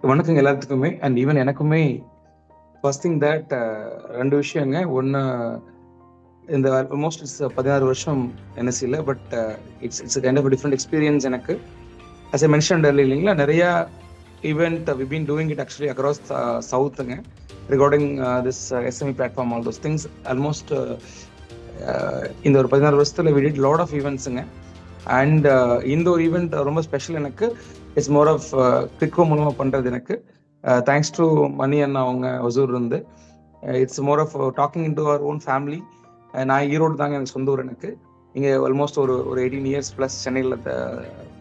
வணக்கங்க எல்லாத்துக்குமே. And even எனக்குமே ஃபர்ஸ்ட் திங் தட் 2 விஷயங்க. ஒண்ணு, இந்த ஆல்மோஸ்ட் 16 வருஷம் என்எஸ்சியில். But it's kind of different experience எனக்கு. as I mentioned earlier இல்லைங்களா, நிறைய event we been doing it actually across சவுத்துங்க regarding this SME platform. All those things almost இந்த ஒரு 16 வருஷத்தில் we did lot of ஈவெண்ட்ஸுங்க. அண்ட் இந்த ஒரு ஈவெண்ட் ரொம்ப ஸ்பெஷல் எனக்கு. இட்ஸ் மோர் ஆஃப் கிட்கோ மூலமாக பண்ணுறது எனக்கு. தேங்க்ஸ் டு மணி அண்ணா அவங்க ஒசூர் இருந்து. It's more of talking into our own family. நான் ஈரோடு தாங்க எனக்கு சொந்த ஊர். எனக்கு இங்கே ஆல்மோஸ்ட் ஒரு 18 இயர்ஸ் ப்ளஸ் சென்னையில்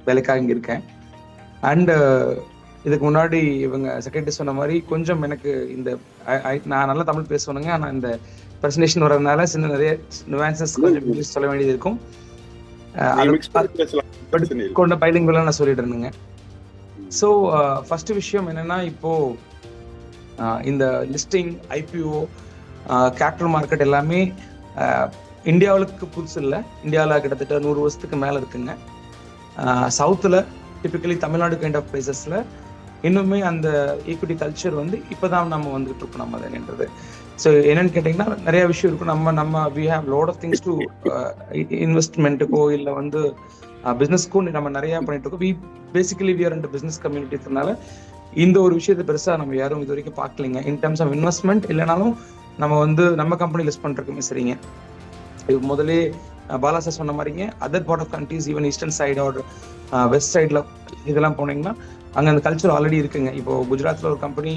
வேலைக்காக இங்கே இருக்கேன். அண்டு இதுக்கு முன்னாடி இவங்க செக்ரட்டரி சொன்ன மாதிரி கொஞ்சம் எனக்கு இந்த நான் நல்லா தமிழ் பேசுவேனுங்க. ஆனால் இந்த ப்ரெசன்டேஷன் வர்றதுனால சின்ன நிறைய நியூவான்சஸ் கொஞ்சம் இங்கிலீஷ் சொல்ல வேண்டியது இருக்கும். கொண்ட பைலிங்குவலா நான் சொல்லிட்டு இருந்தேங்க. ஸோ ஃபர்ஸ்ட் விஷயம் என்னன்னா, இப்போ இந்த லிஸ்டிங், ஐபிஓ, கேபிட்டல் மார்க்கெட் எல்லாமே இந்தியாவுக்கு புதுசு இல்லை. இந்தியாவில் கிட்டத்தட்ட 100 வருஷத்துக்கு மேலே இருக்குங்க. சவுத்தில் டிப்பிக்கலி தமிழ்நாடு கைண்ட் ஆஃப் பிளேசஸில் இன்னுமே அந்த ஈக்விட்டி கல்ச்சர் இப்போதான் நம்ம வந்துட்டு இருக்கோம். நம்ம அதுன்றது ஸோ என்னன்னு கேட்டிங்கன்னா, நிறைய விஷயம் இருக்கும். நம்ம we have lot of things to இன்வெஸ்ட்மெண்ட்டுக்கோ இல்லை பிஸ்னஸ்க்கும் நம்ம நிறைய பண்ணிட்டு இருக்கோம். Basically we are in business கம்யூனிட்டினால இந்த ஒரு விஷயத்தை பெருசாக நம்ம யாரும் இது வரைக்கும் பார்க்கலிங்க. இன் டர்ம்ஸ் ஆஃப் இன்வெஸ்ட்மெண்ட் இல்லைனாலும் நம்ம கம்பெனி லிஸ்ட் பண்ணுறதுக்குமே சரிங்க. முதலே பாலா சார் சொன்ன மாதிரிங்க, other part of countries even eastern side ஒரு வெஸ்ட் சைடில் இதெல்லாம் போனீங்கன்னா அங்கே அந்த கல்ச்சர் ஆல்ரெடி இருக்குங்க. இப்போது குஜராத்தில் ஒரு கம்பெனி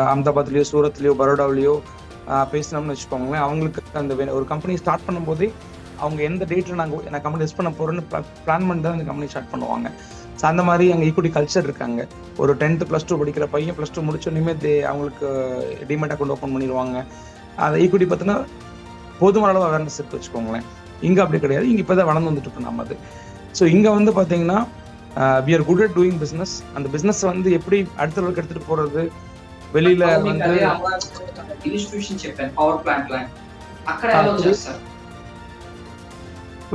அஹமதாபாத்லேயோ சூரத்லேயோ பரோடாவிலையோ பேசினோம்னு வச்சுக்கோங்களேன், அவங்களுக்கு அந்த ஒரு கம்பெனி ஸ்டார்ட் பண்ணும்போதே அவங்க எந்த டேட்டில் நான் கம்பெனி லிஸ்ட் பண்ண போகிறேன்னு பிளான் பண்ணி தான் அந்த கம்பெனி ஸ்டார்ட் பண்ணுவாங்க. ஸோ அந்த மாதிரி அங்கே ஈக்விட்டி கல்ச்சர் இருக்காங்க. ஒரு 10th +2 படிக்கிற பையன் +2 முடிச்சோன்னே அவங்களுக்கு டிமெட் அக்கௌண்ட் ஓப்பன் பண்ணிடுவாங்க. அந்த ஈக்விட்டி பார்த்தீங்கன்னா போதுமான அளவு அவேர்னஸ் இருக்கு வச்சுக்கோங்களேன். இங்கே அப்படி கிடையாது. இங்கே இப்போ தான் வளர்ந்து வந்துட்டு இருக்கோம் நம்ம அது. ஸோ இங்கே பார்த்தீங்கன்னா we are good at doing business. அந்த பிஸ்னஸ் எப்படி அடுத்த லெவலுக்கு எடுத்துகிட்டு போகிறது, வெளியில்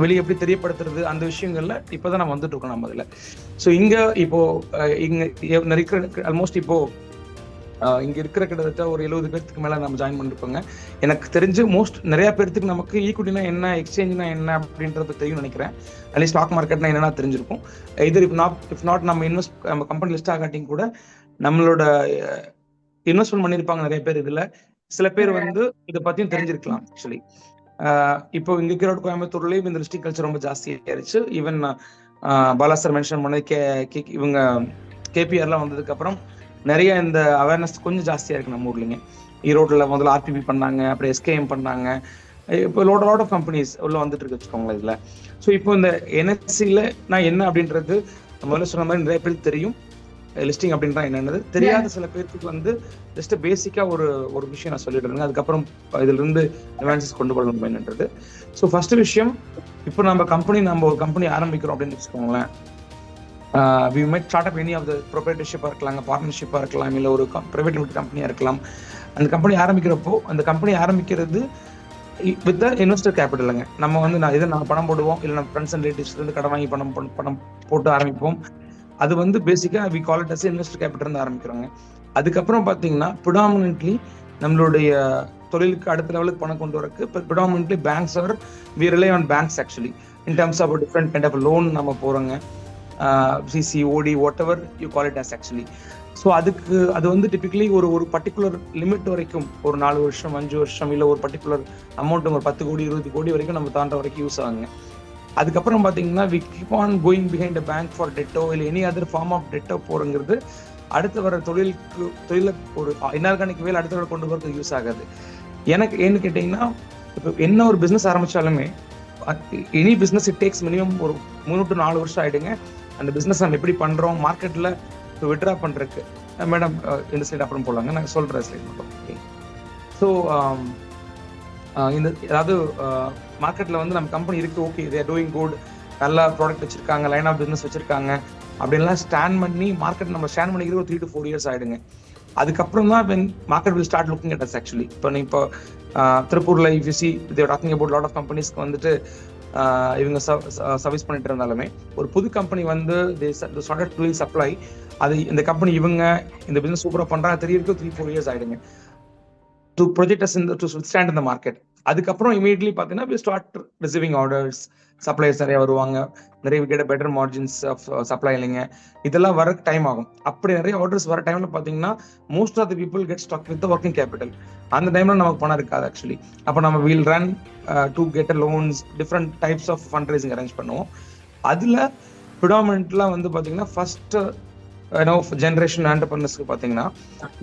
வெளியே எப்படி தெரியப்படுத்துறது, அந்த விஷயங்கள்ல இப்போதான் நம்ம வந்துட்டு இருக்கோம் நம்ம அதில். ஸோ இங்கே இப்போ இங்கே இருக்கிற ஆல்மோஸ்ட் இப்போ இங்கே இருக்கிற கிட்டத்தட்ட ஒரு 70 பேருக்கு மேலே நம்ம ஜாயின் பண்ணிருப்போங்க. எனக்கு தெரிஞ்சு நிறைய பேருக்கு நமக்கு ஈக்விட்டினா என்ன, எக்ஸ்சேஞ்ச்னா என்ன அப்படின்றது தெரியும் நினைக்கிறேன். அட்லீஸ்ட் ஸ்டாக் மார்க்கெட்னா என்னன்னா தெரிஞ்சிருக்கும். இதர் இஃப் நாட் நம்ம கம்பெனி லிஸ்ட் ஆகாட்டியும் கூட நம்மளோட இன்வெஸ்ட்மெண்ட் பண்ணியிருப்பாங்க நிறைய பேர். இதில் சில பேர் இதை பற்றியும் தெரிஞ்சிருக்கலாம். ஆக்சுவலி இப்போ இங்கே ஈரோடு கோயம்புத்தூர்லேயும் இந்த லிஸ்டிங் கல்ச்சர் ரொம்ப ஜாஸ்தி ஆயிடுச்சு. ஈவன் பாலா சார் மென்ஷன் பண்ணது இவங்க கேபிஆர்லாம் வந்ததுக்கப்புறம் நிறைய இந்த அவேர்னஸ் கொஞ்சம் ஜாஸ்தியாக இருக்குது நம்ம ஊர்லேங்க. ஈரோட்டில் முதல்ல ஆர்பிபி பண்ணாங்க, அப்புறம் எஸ்கேஎம் பண்ணாங்க. இப்போ லாட் ஆஃப் கம்பெனிஸ் உள்ள வந்துட்டு இருக்கு வச்சுக்கோங்களேன் இதில். ஸோ இப்போ இந்த என்எஸ்சியில் நான் என்ன அப்படின்றது முதல்ல சொன்ன மாதிரி நிறைய பேருக்கு தெரியும். லிஸ்டிங் அப்படின்றா என்னன்னு தெரியாத சில பேருக்கு ஜஸ்ட் பேசிக்காக ஒரு விஷயம் நான் சொல்லிடுறேங்க. அதுக்கப்புறம் இதிலிருந்து அட்வான்சஸ் கொண்டு வரணும் என்னன்றது. ஸோ ஃபர்ஸ்ட் விஷயம், இப்போ நம்ம ஒரு கம்பெனி ஆரம்பிக்கிறோம் அப்படின்னு வச்சுக்கோங்களேன். we might start up any of the proprietorship இருக்கலாம், பார்ட்னர்ஷிப்பாக இருக்கலாம், இல்லை ஒரு ப்ரைவேட் லிமிடெட் கம்பெனியாக இருக்கலாம். அந்த கம்பெனி ஆரம்பிக்கிறப்போ அந்த கம்பெனி ஆரம்பிக்கிறது வித் இன்வெஸ்டர் கேபிட்டலுங்க. நம்ம நான் பணம் போடுவோம், இல்லை நம்ம ஃப்ரெண்ட்ஸ் அண்ட் ரிலேட்டிவ்ஸ்லேருந்து கடன் வாங்கி பணம் போட்டு ஆரம்பிப்போம். அது பேசிக்காக we call it as investor capital ஆரம்பிக்கிறோங்க. அதுக்கப்புறம் பார்த்தீங்கன்னா ப்ரிடாமினன்ட்லி நம்மளுடைய தொழிலுக்கு அடுத்த லெவலுக்கு பணம் கொண்டு வரக்கு predominantly banks are we rely on banks actually in terms of different kind of loan நம்ம போகிறோங்க. CC, OD, whatever you call it as actually. So அது டிப்பிக்கலி ஒரு பர்டிகுலர் லிமிட் வரைக்கும், ஒரு 4 வருஷம் 5 வருஷம் இல்லை ஒரு பர்டிகுலர் அமௌண்ட் ஒரு 10 கோடி 20 கோடி வரைக்கும் நம்ம தாண்ட வரைக்கும் யூஸ் ஆகுங்க. அதுக்கப்புறம் பார்த்தீங்கன்னா we keep on going behind a bank for டெட்டோ இல்லை எனி அதர் ஃபார்ம் ஆஃப் டெட்டோ போகிறங்கிறது அடுத்து வர தொழில ஒரு இன்ஆர்கானிக் வேலை அடுத்த கொண்டு வரதுக்கு யூஸ் ஆகாது. எனக்கு ஏன்னு கேட்டிங்கன்னா, இப்போ என்ன ஒரு பிஸ்னஸ் ஆரம்பித்தாலுமே any business it takes minimum ஒரு 3 to 4 வருஷம் ஆகிடுங்க. அந்த பிஸ்னஸ் நம்ம எப்படி பண்ணுறோம் மார்க்கெட்டில் இப்போ விட்ரா பண்ணுறதுக்கு. மேடம் இந்த ஸ்லைட் அப்புறம் போடலாங்க, நான் சொல்கிற ஸ்லைட் மட்டும். ஓகே. ஸோ அதாவது மார்க்கெட்டில் நம்ம கம்பெனி இருக்குது, okay they are doing good, நல்லா ப்ராடக்ட் வச்சுருக்காங்க, லைன் ஆஃப் பிஸ்னஸ் வச்சுருக்காங்க அப்படின்லாம் ஸ்டாண்ட் பண்ணி மார்க்கெட் நம்ம ஸ்டாண்ட் பண்ணிக்கிறது ஒரு 3 to 4 years ஆகிடுங்க. அதுக்கப்புறம் தான் when market will start looking at us actually. இப்போ திருப்பூரில் if you see they are talking about lot of companiesக்கு இவங்க சர்வீஸ் பண்ணிட்டு இருந்தாலுமே ஒரு புது company they started doing supply. அது இந்த கம்பெனி இவங்க இந்த பிசினஸ் சூப்பரா பண்றாங்க தெரியறதுக்கு 3-4 years ஆயிடுங்க to project as to stand இந்த மார்க்கெட். அதுக்கப்புறம் இமீடியட்லி பார்த்தீங்கன்னா we start receiving orders, supplies நிறைய வருவாங்க, நிறைய get better margins of supply இல்லைங்க, இதெல்லாம் வர டைம் ஆகும். அப்படி நிறைய ஆர்டர்ஸ் வர டைம்ல பார்த்தீங்கன்னா most of the people get stuck with working capital. அந்த டைம்ல நமக்கு பணம் இருக்காது ஆக்சுவலி. அப்போ நம்ம will run to get loans, different types of fund raising arrange பண்ணுவோம். அதுல ப்ரிடாமினென்ட்லாம் வந்து பார்த்தீங்கன்னா ஃபர்ஸ்ட் ஜென்ரேஷன் ஆண்டர்பிரனர்ஸ்க்கு பார்த்தீங்கன்னா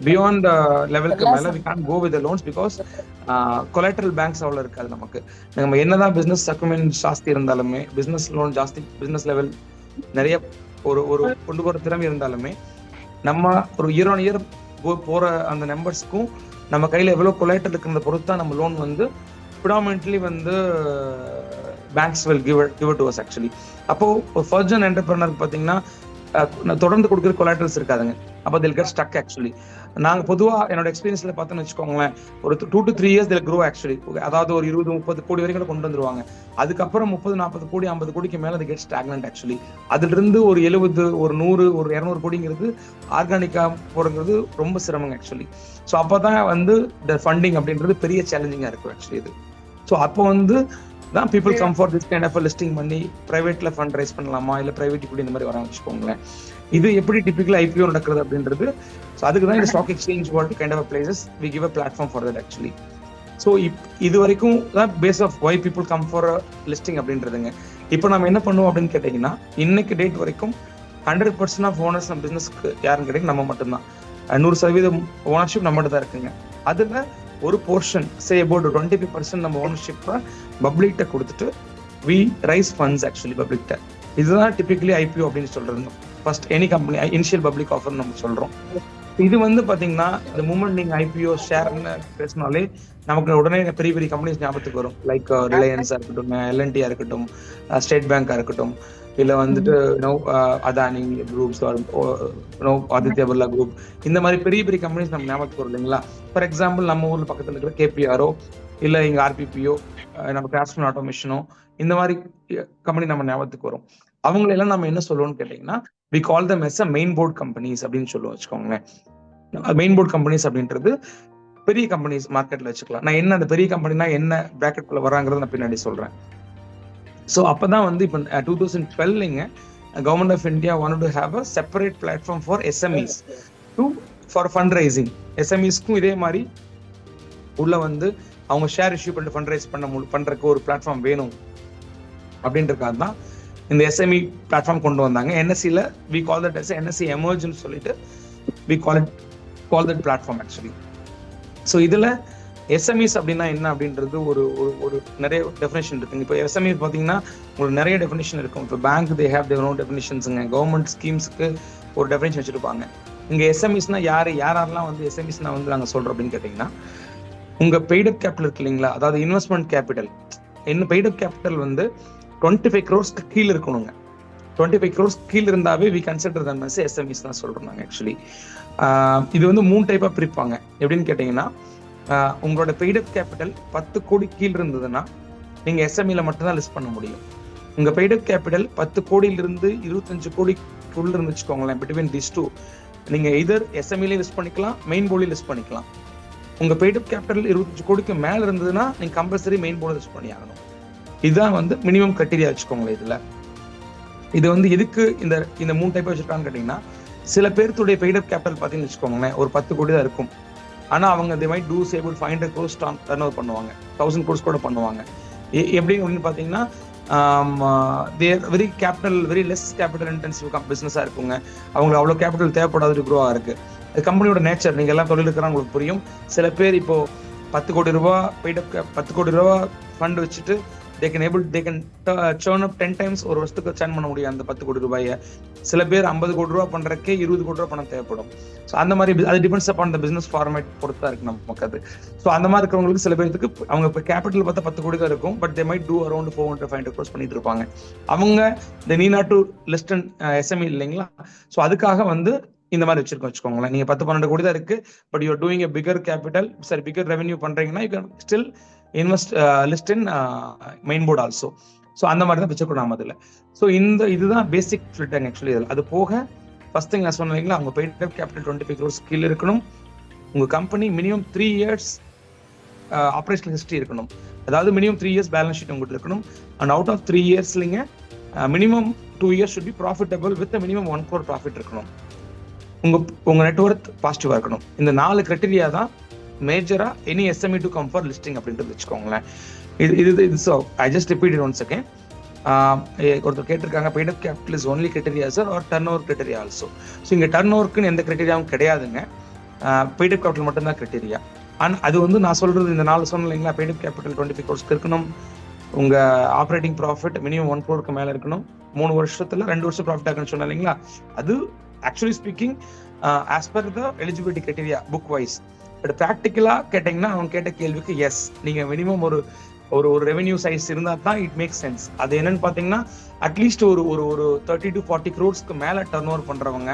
பியாண்ட் லெவலுக்கு மேலே we can't go with loans because collateral banks அவ்வளோ இருக்காது நமக்கு. நம்ம என்னதான் பிஸ்னஸ் டாக்குமெண்ட் ஜாஸ்தி இருந்தாலுமே, பிஸ்னஸ் லோன் ஜாஸ்தி, பிஸ்னஸ் லெவல் நிறைய ஒரு கொண்டு போகிற திறமை இருந்தாலுமே, நம்ம ஒரு இயர் ஆன் இயர் போகிற அந்த நம்பர்ஸ்க்கும் நம்ம கையில் எவ்வளோ கொலாட்ரல் இருக்கிறத பொறுத்து தான் நம்ம லோன் வந்து ப்ரிடாமினென்ட்லி வந்து banks will give to us actually. அப்போ ஒரு ஃபர்ஸ்ட் ஜென் என்டர்பிரனருக்கு பார்த்தீங்கன்னா தொடர்ந்து கொடுக்குற கொலாட்ரல்ஸ் இருக்காதுங்க. அப்போ தில் கெட் ஸ்டக் ஆக்சுவலி. நாங்கள் பொதுவாக என்னோட எக்ஸ்பீரியன்ஸ்ல பார்த்தோன்னு வச்சுக்கோங்களேன், ஒரு 2 to 3 years தில் க்ரோ ஆக்சுவலி. அதாவது ஒரு 20-30 கோடி வரைக்கும் கொண்டு வந்துருவாங்க. அதுக்கப்புறம் 30-40 கோடி 50 கோடிக்கு மேலே அது கெட் ஸ்டாக்னன்ட் ஆக்சுவலி. அதுல இருந்து ஒரு 70, ஒரு 100, ஒரு 200 கோடிங்கிறது ஆர்கானிக்கா போடுங்கிறது ரொம்ப சிரமங்க ஆக்சுவலி. ஸோ அப்போதான் வந்து இந்த ஃபண்டிங் அப்படின்றது பெரிய சேலஞ்சிங்கா இருக்கும் ஆக்சுவலி இது. ஸோ அப்போ வந்து தான் people come for this kind of listing பண்ணி பிரைவேட்ல ஃபண்ட் ரைஸ் பண்ணலாமா, இல்லை பிரைவேட் இப்படி இந்த மாதிரி வராங்க வச்சுக்கோங்களேன். இது எப்படி டிபிக்கல் ஐபிஓ நடக்கிறது அப்படின்றது. ஸோ அதுக்கு தான் இந்த stock exchange world kind of places we give a platform for that actually. So இது வரைக்கும் தான் base of why people come for listing அப்படின்றதுங்க. இப்போ நம்ம என்ன பண்ணுவோம் அப்படின்னு கேட்டீங்கன்னா, இன்னைக்கு டேட் வரைக்கும் 100% ஆஃப் ஓனர்ஸ் நம்ம பிசினஸ்க்கு யாருன்னு கேட்டீங்கன்னா நம்ம மட்டும்தான். 100% ஓனர்ஷிப் நம்மகிட்ட தான் இருக்குங்க. அதுல ஒரு போர்ஷன் சே அபவுட் 25% நம்ம ஓனர்ஷிப்பை பப்ளிக்ட கொடுத்துட்டு வி ரைஸ் ஃபண்ட்ஸ் ஆக்சுவலி பப்ளிக்ட. இதுதான் டிபிக்கலி ஐபிஓ அப்படின்னு சொல்றது. First any company initial public offer நம்ம சொல்றோம். இது வந்து பாத்தீங்கன்னா இந்த மூமெண்ட் நீங்க ஐபிஓ ஷேர்னு பேசினாலே நமக்கு உடனே பெரிய பெரிய கம்பெனிஸ் ஞாபகத்துக்கு வரும். லைக் ரிலையன்ஸா இருக்கட்டும், எல்என்டியா இருக்கட்டும், ஸ்டேட் பேங்கா இருக்கட்டும், இல்ல வந்துட்டு அதானி குரூப்ஸ், ஆதித்யா பிர்லா குரூப், இந்த மாதிரி பெரிய பெரிய கம்பெனிஸ் நம்ம ஞாபகத்துக்கு வரும் இல்லைங்களா. ஃபார் எக்ஸாம்பிள் நம்ம ஊர்ல பக்கத்துல இருக்கிற கேபிஆரோ, இல்ல இங்க ஆர்பிபிஓ, நம்ம கிராஃப்ட்மேன் ஆட்டோமேஷனோ, இந்த மாதிரி கம்பெனி நம்ம ஞாபகத்துக்கு வரும். அவங்களெல்லாம் நம்ம என்ன சொல்லுவோம்னு கேட்டீங்கன்னா, we call them as a main board companies அப்படின்னு சொல்லுவோம் வச்சுக்கோங்களேன். மெயின் போர்ட் கம்பெனிஸ் அப்படின்றது பெரிய கம்பெனிஸ் மார்க்கெட்ல வச்சுக்கலாம். நான் என்ன அந்த பெரிய கம்பெனினா என்ன பிராக்கெட்குள்ள வராங்கிறத நான் பின்னாடி சொல்றேன். ஸோ அப்பதான் வந்து இப்போ 2012 government of India wanted to have a separate platform for SMEs for fund raising. எஸ்எம்இஸ்க்கும் இதே மாதிரி உள்ள வந்து அவங்க ஷேர் இஷ்யூ பண்ணிட்டு ஃபண்ட் ரைஸ் பண்றதுக்கு ஒரு பிளாட்ஃபார்ம் வேணும் அப்படின்றதுக்காக தான் இந்த எஸ்எம்இ பிளாட்ஃபார்ம் கொண்டு வந்தாங்க. என்எஸ்சியில் we call that as NSE எமர்ஜ்னு சொல்லிட்டு we call that platform actually. So இதில் எஸ்எம்இஸ் அப்படின்னா என்ன அப்படின்றது ஒரு நிறைய டெஃபினேஷன் இருக்குங்க. இப்போ எஸ்எம்இ பார்த்தீங்கன்னா உங்களுக்கு நிறைய டெஃபினேஷன் இருக்கும். இப்போ bank they have their own டெஃபினேஷன்ஸுங்க. கவர்மெண்ட் ஸ்கீம்ஸுக்கு ஒரு டெஃபினேஷன் வச்சுருப்பாங்க. இங்கே எஸ்எம்இஸ்னா யாரெல்லாம் வந்து எஸ்எம்இஸ்னா வந்து நாங்கள் சொல்கிறோம் அப்படின்னு கேட்டிங்கன்னா, உங்கள் பெய்டப் கேபிட்டல் இருக்கு இல்லைங்களா, அதாவது இன்வெஸ்ட்மெண்ட் கேபிட்டல். இன்னும் பெய்டப் கேபிட்டல் வந்து 25 crores கீழே இருக்கணுங்க. 25 crores கீழே இருந்தாவே we consider them as SMEs தான் சொல்கிறோம் நாங்கள் ஆக்சுவலி. இது வந்து 3 டைப்பாக பிரிப்பாங்க. எப்படின்னு கேட்டிங்கன்னா, உங்களோட பெய்டப் கேபிட்டல் 10 கோடி கீழே இருந்ததுன்னா நீங்கள் எஸ்எம்இல மட்டும்தான் லிஸ்ட் பண்ண முடியும். உங்கள் பெய்டப் கேபிட்டல் 10 கோடியிலிருந்து 25 கோடிக்குள்ள இருந்து வச்சுக்கோங்களேன், பிட்வீன் திஸ் டூ, நீங்கள் இதர் எஸ்எம்இலையும் லிஸ்ட் பண்ணிக்கலாம், மெயின் போர்ட்லையும் லிஸ்ட் பண்ணிக்கலாம். உங்கள் பெய்டப் கேபிட்டல் 25 கோடிக்கு மேலே இருந்ததுன்னா நீங்கள் கம்பல்சரி மெயின் போர்டு லிஸ்ட் பண்ணி ஆகணும். இதுதான் வந்து மினிமம் கிரைட்டீரியா வச்சுக்கோங்களேன். இது வந்து எதுக்கு இந்த 3 டைப் வச்சிருக்காங்கன்னு கேட்டீங்கன்னா, சில பேர்த்துடைய பெய்டப் கேபிட்டல் பார்த்தீங்கன்னு வச்சுக்கோங்களேன் ஒரு 10 கோடி தான் இருக்கும். ஆனால் அவங்க they might do say about 500 crores turn over பண்ணுவாங்க, 1000 crores கூட பண்ணுவாங்க. எப்படி அப்படின்னு பார்த்தீங்கன்னா, தேர் வெரி லெஸ் கேபிட்டல் இன்டென்சிவ் பிஸ்னஸாக இருக்குங்க. அவங்களுக்கு அவ்வளோ கேபிட்டல் தேவைப்படாத க்ரோ இருக்கு. அது கம்பெனியோட நேச்சர். நீங்கள் எல்லாம் தொழில் இருக்கிறாங்க உங்களுக்கு புரியும். சில பேர் இப்போ 10 கோடி ரூபா பெய்டப் 10 கோடி ரூபா ஃபண்ட் வச்சுட்டு they can churn up 10 times ஒரு வருஷத்துக்கு சேர்ன் பண்ண முடியும் அந்த 10 கோடி ரூபாயை. சில பேர் 50 கோடி ரூபா பண்றதுக்கே 20 கோடி ரூபா பணம் தேவைப்படும். ஸோ அந்த மாதிரி அது டிபெண்ட்ஸ் அப்பான் அந்த பிசினஸ் ஃபார்மேட் பொறுத்தா இருக்கு நமக்கு அது. ஸோ அந்த மாதிரி இருக்கிறவங்களுக்கு சில பேருக்கு அவங்க இப்போ கேபிட்டல் பார்த்தா 10 கோடி தான் இருக்கும், but they might do around 400-500 crores பண்ணிட்டு இருப்பாங்க. அவங்க the need not to list an SME இல்லைங்களா. ஸோ அதுக்காக வந்து இந்த மாதிரி வச்சுக்கோங்களேன். நீங்க 10-12 கோடி தான் இருக்கு, but you are doing a figure capital, சரி பிகர் ரெவென்யூ பண்றீங்கன்னா you can still invest list in main board also. So அந்த மாதிரி தான் வச்சுக்கணும் நம்ம அதில். ஸோ இதுதான் பேசிக் ஃபில்டரிங் ஆக்சுவலி. இதில் அது போக ஃபர்ஸ்ட் திங் நான் சொன்னீங்களா, அவங்க பெய்ட் அப் கேபிட்டல் 25 crores கீழே இருக்கணும். உங்க company minimum 3 years operational history இருக்கணும். அதாவது மினிமம் 3 years பேலன்ஸ் ஷீட் உங்களுக்கு இருக்கணும். அண்ட் அவுட் ஆஃப் 3 yearsலிங்க minimum 2 years should be profitable with a minimum 1 crore profit இருக்கணும். உங்க நெட்வொர்த் பாசிட்டிவா இருக்கணும். இந்த 4 கிரைட்டீரியா தான் மேஜரா any SME to come for listing அப்படின்றது வச்சுக்கோங்களேன். இது so I just repeat once again. ஒருத்தர் கேட்டிருக்காங்க, paid up capital is only criteria sir or turnover criteria also? So இங்கே டர்ன் ஓவருக்குன்னு எந்த கிரைட்டீரியாவும் கிடையாதுங்க. பெய்ட் அப் கேபிட்டல் மட்டும்தான் கிரைட்டீரியா. ஆனால் அது வந்து நான் சொல்றது இந்த 4 சொன்னேன் இல்லைங்களா, பெய்ட் அப் கேபிட்டல் 25 crores இருக்கணும். உங்க ஆப்ரேட்டிங் ப்ராஃபிட் மினிமம் 1 crore மேல இருக்கணும். 3 வருஷத்துல 2 வருஷம் ப்ராஃபிட் ஆகுன்னு சொன்னேன் இல்லைங்களா, அது actually speaking as per the eligibility criteria book wise. But ப்ராக்டிக்கலா கேட்டீங்கன்னா அவங்க கேட்ட கேள்விக்கு எஸ், நீங்க மினிமம் ஒரு ரெவென்யூ சைஸ் இருந்தா தான் இட் மேக் சென்ஸ். அது என்னன்னு பாத்தீங்கன்னா அட்லீஸ்ட் ஒரு 30 to 40 crores மேல டர்ன் ஓவர் பண்றவங்க,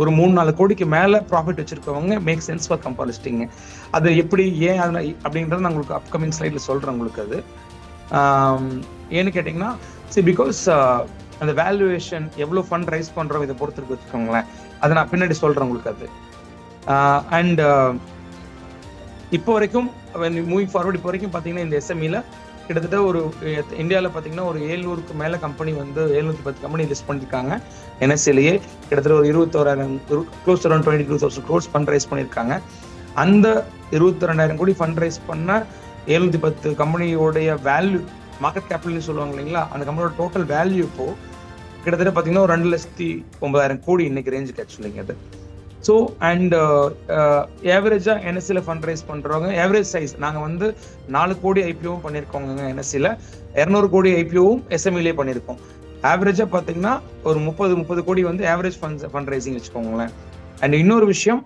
ஒரு 3-4 கோடிக்கு மேல ப்ராஃபிட் வச்சிருக்கவங்க make sense for compare listing. அது எப்படி ஏன் அப்படின்றத நான் உங்களுக்கு அப்கமிங் ஸ்லைட்ல சொல்றேன் உங்களுக்கு. அது ஏன்னு கேட்டீங்கன்னா பிகாஸ் அந்த வேல்யூவேஷன் எவ்வளவு ஃபண்ட் ரைஸ் பண்றோம் இதை பொறுத்து வச்சுக்கோங்களேன். அதை நான் பின்னாடி சொல்றேன் உங்களுக்கு. அது அண்ட் இப்போ வரைக்கும் மூவிங் ஃபார்வர்ட் இப்போ வரைக்கும் பார்த்தீங்கன்னா இந்த SMEல கிட்டத்தட்ட ஒரு இந்தியாவில் பார்த்தீங்கன்னா ஒரு 700க்கு மேலே கம்பெனி வந்து 710 கம்பெனி லிஸ்ட் பண்ணியிருக்காங்க. NSEலயே கிட்டத்தட்ட ஒரு 21,000 close around 22,000 crores fund raise பண்ணியிருக்காங்க. அந்த 22,000 கோடி ஃபண்ட் ரைஸ் பண்ண 710 கம்பெனியோடைய வேல்யூ, மார்க்கெட் கேபிட்டல்னு சொல்லுவாங்க இல்லைங்களா, அந்த கம்பெனியோட டோட்டல் வேல்யூ இப்போ கிட்டத்தட்ட பார்த்தீங்கன்னா ஒரு 2,09,000 கோடி இன்னைக்கு ரேஞ்சுக்கு ஆக்சுவலிங்க அது. ஸோ அண்ட் ஏவரேஜா NSEல ஃபண்ட் ரைஸ் பண்றவங்க ஏவரேஜ் சைஸ் நாங்கள் வந்து 4 கோடி IPOவும் பண்ணியிருக்கோங்க. NSEல 200 கோடி IPOவும் SMEலயே பண்ணியிருக்கோம். ஆவரேஜா பார்த்தீங்கன்னா ஒரு 30 கோடி வந்து ஆவரேஜ் ஃபண்ட் ரைசிங் வச்சுக்கோங்களேன். அண்ட் இன்னொரு விஷயம்,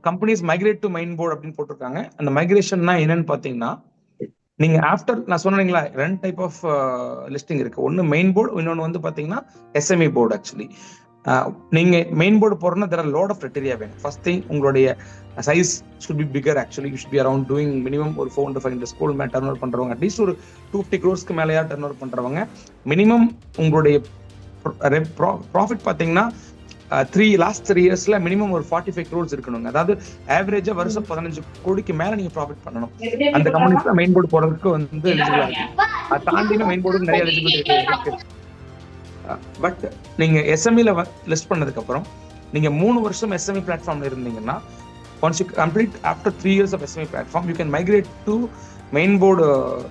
companies migrate to main board அப்படின்னு போட்டிருக்காங்க. அந்த மைக்ரேஷன்னா என்னன்னு பார்த்தீங்கன்னா, நீங்க ஆஃப்டர் நான் சொன்னீங்களா 2 டைப் ஆஃப் லிஸ்டிங் இருக்கு. ஒன்னு மெயின் போர்டு, இன்னொன்னு வந்து பாத்தீங்கன்னா SME போர்டு. ஆக்சுவலி நீங்க மெயின் போர்டு போறோம்னா there are lot of criteria வேணும். ஃபர்ஸ்ட் திங் உங்களுடைய size should be bigger. actually you should be around doing minimum ஒரு 400-500 ஸ்கூல் மேல டர்ன் ஓவர் பண்றவங்க, அட்லீஸ்ட் ஒரு 250 crores மேலயா டர்ன் ஓவர் பண்றவங்க, மினிமம் உங்களுடைய ப்ராஃபிட் பாத்தீங்கன்னா லாஸ்ட் 3 yearsல மினிமம் ஒரு 45 crores இருக்கணுங்க. அதாவது ஆவரேஜா வருஷம் 15 கோடிக்கு மேல நீங்க ப்ராஃபிட் பண்ணணும். அந்த கம்பெனிஸ்ல மெயின் போர்டு போறதுக்கு வந்து எலிஜிபிளா இருக்கு. அதை தாண்டி மெயின் போர்டு நிறைய எலிஜிபிலிட்டி இருக்கு. பட் நீங்க SMEல லிஸ்ட் பண்ணதுக்கு அப்புறம் நீங்க 3 வருஷம் SME பிளாட்ஃபார்ம்ல இருந்தீங்கன்னா, once you complete after 3 years of SME platform you can migrate to main board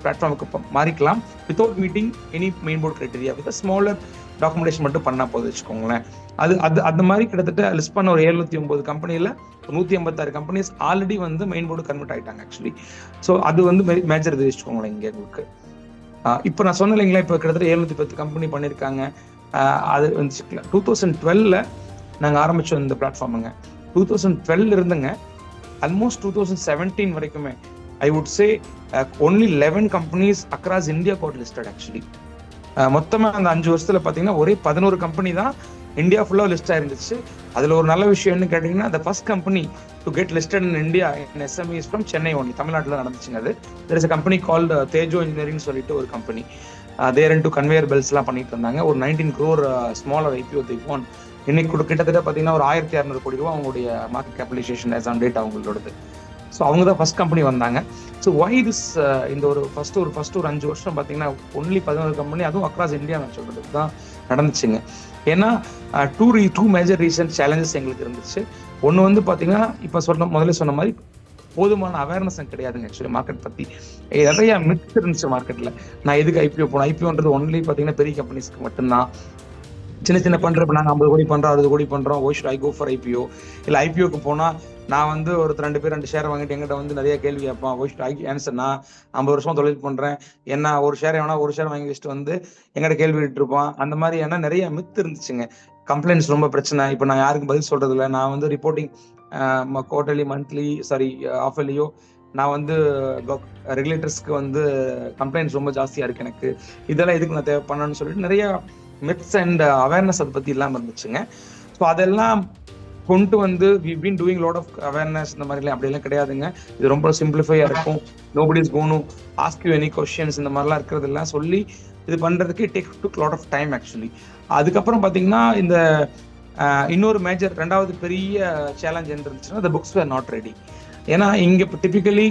பிளாட்ஃபார்முக்கு மாறிக்கலாம் without meeting any main board criteria with a smaller documentation மட்டும் பண்ணா போதும் வச்சுக்கோங்களேன். அது அந்த மாதிரி கிட்டத்தட்ட லிஸ்ட் பண்ண ஒரு 709 கம்பெனில 186 கம்பெனிஸ் ஆல்ரெடி வந்து மெயின் போர்டு கன்வெர்ட் ஆயிட்டாங்க ஆக்சுவலி. ஸோ அது வந்து மேஜர் இது வச்சுக்கோங்களேன் இங்கே உங்களுக்கு. இப்போ நான் சொன்னேன் இல்லைங்களா, இப்போ கிட்டத்தட்ட 710 கம்பெனி பண்ணியிருக்காங்க. அது வந்து 2012ல நாங்கள் ஆரம்பிச்சோம் இந்த பிளாட்ஃபார்முங்க. 2012 இருந்துங்க ஆல்மோஸ்ட் 2017 வரைக்குமே I would say only 11 companies across India got listed actually. மொத்தமா அந்த 5 வருஷத்துல பாத்தீங்கன்னா ஒரே 11 கம்பெனி தான் இந்தியா ஃபுல்லா லிஸ்ட் ஆயிருந்துச்சு. அதுல ஒரு நல்ல விஷயம் என்ன கேட்டீங்கன்னா, the first company to get listed in India in SME is from Chennai only. தமிழ்நாட்டுல நடந்துச்சுங்க அது. There is a company called Tejo Engineering சொல்லிட்டு ஒரு company. They are into conveyor belts எல்லாம் பண்ணிட்டு இருந்தாங்க. ஒரு 19 crore smaller IPO they won. இன்னைக்கு கிட்டத்தட்ட பாத்தீங்கன்னா ஒரு 1,600 கோடி ரூபாய் அவங்களுடைய market capitalisation as on date அவங்களோடது. ஸோ அவங்க தான் ஃபர்ஸ்ட் கம்பெனி வந்தாங்க. ஸோ ஒய் திஸ் இந்த ஒரு ஃபர்ஸ்ட் ஒரு 5 வருஷம் பார்த்தீங்கன்னா ஒன்லி 11 கம்பெனி, அதுவும் அக்ராஸ் இந்தியா நான் சொல்றது தான் நடந்துச்சுங்க. ஏன்னா டூ மேஜர் ரீசன் சேலஞ்சஸ் எங்களுக்கு இருந்துச்சு. ஒன்று வந்து பார்த்தீங்கன்னா இப்போ முதல்ல சொன்ன மாதிரி போதுமான அவேர்னஸ் கிடையாதுங்க ஆக்சுவலி மார்க்கெட் பற்றி. நிறைய மிக்ஸ் இருந்துச்சு மார்க்கெட்டில். நான் எதுக்கு IPO போனேன், IPOன்றது ஒன்லி பார்த்தீங்கன்னா பெரிய கம்பெனிஸ்க்கு மட்டும்தான். சின்ன பண்றப்ப நாங்கள் 50 கோடி பண்றோம் 60 கோடி பண்றோம், oh should I go for IPO? இல்லை IPOக்கு போனா நான் வந்து ஒரு 2 ஷேர் வாங்கிட்டு எங்கிட்ட வந்து நிறைய கேள்வி கேட்பான். ஓ ஷுட் ஐ ஆன்சர்? நான் 50 வருஷமா தொழில் பண்றேன், என்ன ஒரு ஷேர் வாங்கி வச்சுட்டு வந்து எங்கிட்ட கேள்வி கேட்டு இருப்பான். அந்த மாதிரி ஏன்னா நிறைய மித்து இருந்துச்சுங்க. கம்ப்ளைண்ட்ஸ் ரொம்ப பிரச்சனை. இப்போ நான் யாருக்கும் பதில் சொல்றது இல்லை. நான் வந்து ரிப்போர்ட்டிங் குவார்டர்லி மந்த்லி ஆஃபர்லியோ நான் வந்து ரெகுலேட்டர்ஸ்க்கு வந்து கம்ப்ளைண்ட்ஸ் ரொம்ப ஜாஸ்தியா இருக்கு எனக்கு, இதெல்லாம் எதுக்கு நான் தேவை பண்ணணும்னு சொல்லிட்டு நிறைய மித்ஸ் அண்ட் அவேர்னஸ் அதை பத்தி இல்லாம இருந்துச்சுங்க. ஸோ அதெல்லாம் கொண்டு வந்து we've been doing lot of awareness. இந்த மாதிரிலாம் அப்படியெல்லாம் கிடையாதுங்க. இது ரொம்ப சிம்பிளிஃபையா இருக்கும். nobody is going to ask you any questions. இந்த மாதிரிலாம் இருக்கிறதெல்லாம் சொல்லி இது பண்றதுக்கு took lot of time actually. அதுக்கப்புறம் பாத்தீங்கன்னா இந்த இன்னொரு மேஜர் ரெண்டாவது பெரிய சேலஞ்ச் என்ன இருந்துச்சுன்னா the books were not ready. ஏன்னா இங்கே இப்போ டிபிக்கலி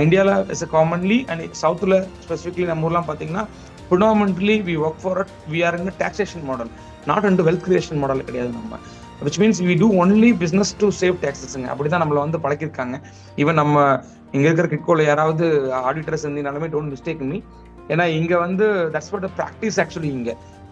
இந்தியாவில் இஸ் அ காமன்லி அண்ட் சவுத்தில் ஸ்பெசிஃபிக்லி நம்ம ஊர்லாம் பார்த்தீங்கன்னா predominantly we work for it, we are in a taxation model, not into wealth creation model கிடையாது நம்ம, which means we do only business to save taxes. அப்படிதான் நம்மள வந்து பழக்கிருக்காங்க. ஈவன் நம்ம இங்க இருக்கிற கிட்கோல யாராவது ஆடிட்டர்ஸ் இருந்தீங்கனாலுமே டோன்ட் மிஸ்டேக் மீ, ஏன்னா இங்க வந்து தட்ஸ் வாட் ப்ராக்டிஸ் ஆக்சுவலி.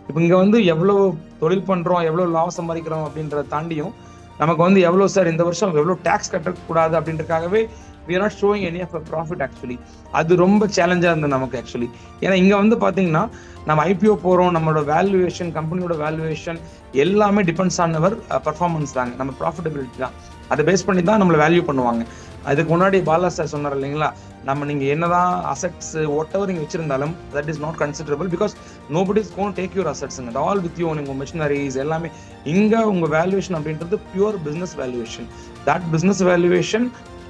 இப்போ இங்க வந்து எவ்வளவு தொழில் பண்றோம், எவ்வளவு லாபம் சம்பாதிக்கிறோம் அப்படின்றத தாண்டியும் நமக்கு வந்து எவ்வளவு சார் இந்த வருஷம் எவ்வளவு டாக்ஸ் கட்டக்கூடாது அப்படின்றதுக்காகவே we are not showing any of a profit actually. அது ரொம்ப சேலஞ்சா இருந்தது நமக்கு ஆக்சுவலி. ஏன்னா இங்க வந்து பாத்தீங்கன்னா நம்ம ஐபிஓ போறோம், நம்மளோட வேல்யூவேஷன், கம்பெனியோட வேல்யூவேஷன் எல்லாமே டிபெண்ட்ஸ் ஆன் அவர் பர்ஃபார்மன்ஸ் தாங்க, நம்ம ப்ராஃபிட்டபிலிட்டி தான். அதை பேஸ் பண்ணி தான் நம்மளை வேல்யூ பண்ணுவாங்க. அதுக்கு முன்னாடி பாலா சார் சொன்னார் இல்லைங்களா, நம்ம நீங்க என்னதான் அசெட்ஸ் வாட் எவர் நீங்க வச்சிருந்தாலும் that is not considerable because nobody is gonna take your அசெட்ஸுங்க, ஆல் வித் யூ. உங்க மிஷினரிஸ் எல்லாமே இங்க உங்க வேல்யூவேஷன் அப்படின்றது pure business valuation. That business valuation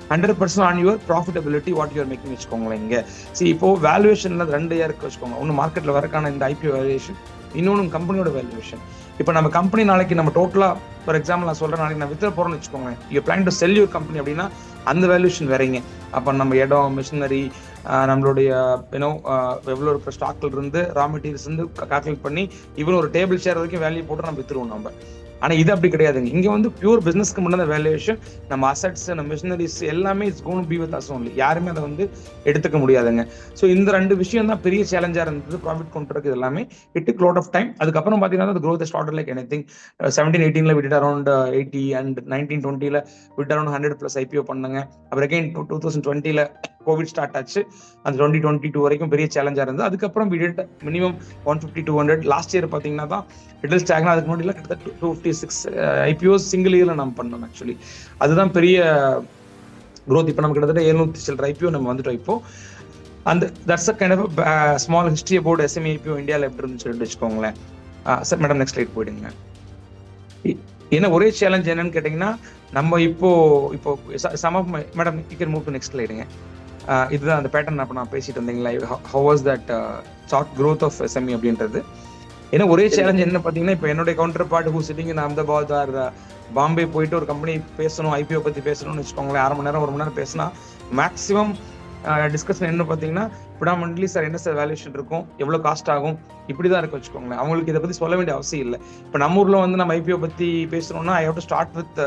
100% on your profitability what you're making வச்சுக்கோங்களேன். இங்க சரி இப்போ வேல்யூவேஷன்ல 2 இருக்கு வச்சுக்கோங்க. ஒன்று மார்க்கெட்ல வரக்கான இந்த ஐபிஓ வேல்யூவேஷன், இன்னொன்று கம்பெனியோட வேல்யூவேஷன். இப்போ நம்ம கம்பெனி நாளைக்கு நம்ம டோட்டலா ஃபார் எக்ஸாம்பிள் நான் சொல்றேன், நாளைக்கு நான் வித்ரா போறேன்னு வச்சுக்கோங்க, you plan to sell your company அப்படின்னா அந்த வேல்யூஷன் வேறீங்க. அப்போ நம்ம இடம், மிஷினரி, நம்மளுடைய எவ்வளோ இருக்கிற ஸ்டாக்ல இருந்து ரா மெட்டீரியல்ஸ் இருந்து கால்குலேட் பண்ணி இவன் ஒரு டேபிள் ஷேர் வரைக்கும் வேல்யூ போட்டு நம்ம வித்துருவோம் நம்ம. ஆனா இது அப்படி கிடையாதுங்க. இங்க வந்து பியூர் பிசினஸ்க்கு முன்னாடி வேல்யூவேஷன், நம்ம அசெட்ஸ், நம்ம மிஷினரிஸ் எல்லாமே it's gonna be with us only. யாருமே அதை வந்து எடுத்துக்க முடியாதுங்க. ஸோ இந்த 2 விஷயம் தான் பெரிய சேலஞ்சா இருந்தது ப்ராஃபிட் கொண்டு எல்லாமே. It took lot of time. அதுக்கப்புறம் பாத்தீங்கன்னா growth started like anything. 17-18 we did around 80 and 19-20 we did around 100+ IPO பண்ணாங்க. அப்புறம் again 2020 கோவிட் ஸ்டார்ட் ஆச்சு. அந்த 2022 வரைக்கும் பெரிய சேலஞ்சா இருந்தது. அதுக்கப்புறம் we did minimum 150-200. Last year பாத்தீங்கன்னா தான் இட் இஸ் ஸ்டாக்னா, அதுக்கு முன்னாடி கிட்டத்தட்ட 256 IPOs சிங்கிள் இயர்ல நம்ம பண்ணோம் ஆக்சுவலி. அதுதான் பெரிய growth. இப்போ நம்ம கிட்டத்தட்ட 700 சில்லற IPO நம்ம வந்துட்டோம் இப்போ. அந்த that's a kind of small history about SME IPO இந்தியாவில் எப்படி இருந்துச்சு சொல்லிட்டு வச்சுக்கோங்களேன். சார் மேடம் நெக்ஸ்ட் ஸ்லைட் போயிடுங்க. ஏன்னா ஒரே சேலஞ்ச் என்னன்னு கேட்டீங்கன்னா, நம்ம இப்போ some of madam you can move to next ஸ்லைடுங்க. இதுதான் அந்த பேட்டர்ன் அப்போ நான் பேசிட்டு இருந்தீங்களா, how was that short growth of SME அப்படின்றது. ஏன்னா ஒரே சேலஞ்ச் என்ன பார்த்தீங்கன்னா, இப்போ என்னுடைய counterpart who sitting in Ahmedabad or Bombay போயிட்டு ஒரு கம்பெனி பேசணும், ஐபிஓ பத்தி பேசணும்னு வச்சுக்கோங்களேன், 1/2 மணி நேரம் 1 மணி நேரம் பேசினா மேக்ஸிமம் டிஸ்கஷன் என்ன பார்த்தீங்கன்னா, ப்ரிடாமினன்ட்லி சார் என்ன சார் வேல்யூஷன் இருக்கும், எவ்வளோ காஸ்ட் ஆகும், இப்படிதான் இருக்கு வச்சுக்கோங்களேன். அவங்களுக்கு இதை பத்தி சொல்ல வேண்டிய அவசியம் இல்லை. இப்போ நம்ம ஊர்ல வந்து நம்ம ஐபிஓ பத்தி பேசணும்னா I have to start with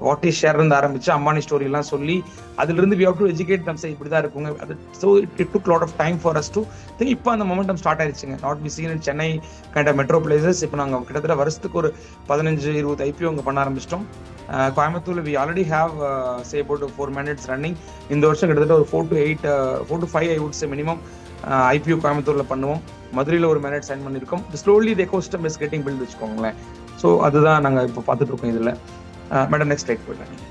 what is share இருந்து ஆரம்பிச்சு அம்பானி ஸ்டோரி எல்லாம் சொல்லி அதுல இருந்து we have to educate them. Sir இப்படிதான் இருக்குங்க. அது so it took lot of time for us to think. இப்போ அந்த மொமெண்டம் ஸ்டார்ட் ஆயிடுச்சுங்க. Not be seen in Chennai kind of metro places. இப்போ நாங்கள் கிட்டத்தட்ட வருஷத்துக்கு ஒரு 15-20 ஐபிஓ இங்கே பண்ண ஆரம்பிச்சிட்டோம். கோயம்புத்தூர்ல we already have say about 4 mandates running. இந்த வருஷம் கிட்டத்தட்ட ஒரு 4 to 5 ஐ வுட் சே மினிமம் ஐபிஓ கோயம்புத்தூர்ல பண்ணுவோம். மதுரையில ஒரு mandate சைன் பண்ணிருக்கோம். Slowly the ecosystem is getting built வச்சுக்கோங்களேன். ஸோ அதுதான் நாங்கள் இப்போ பார்த்துட்டு இருக்கோம் இதுல. மேடம் நெக்ஸ்ட் ஸ்லைட் போயிடுறேன்.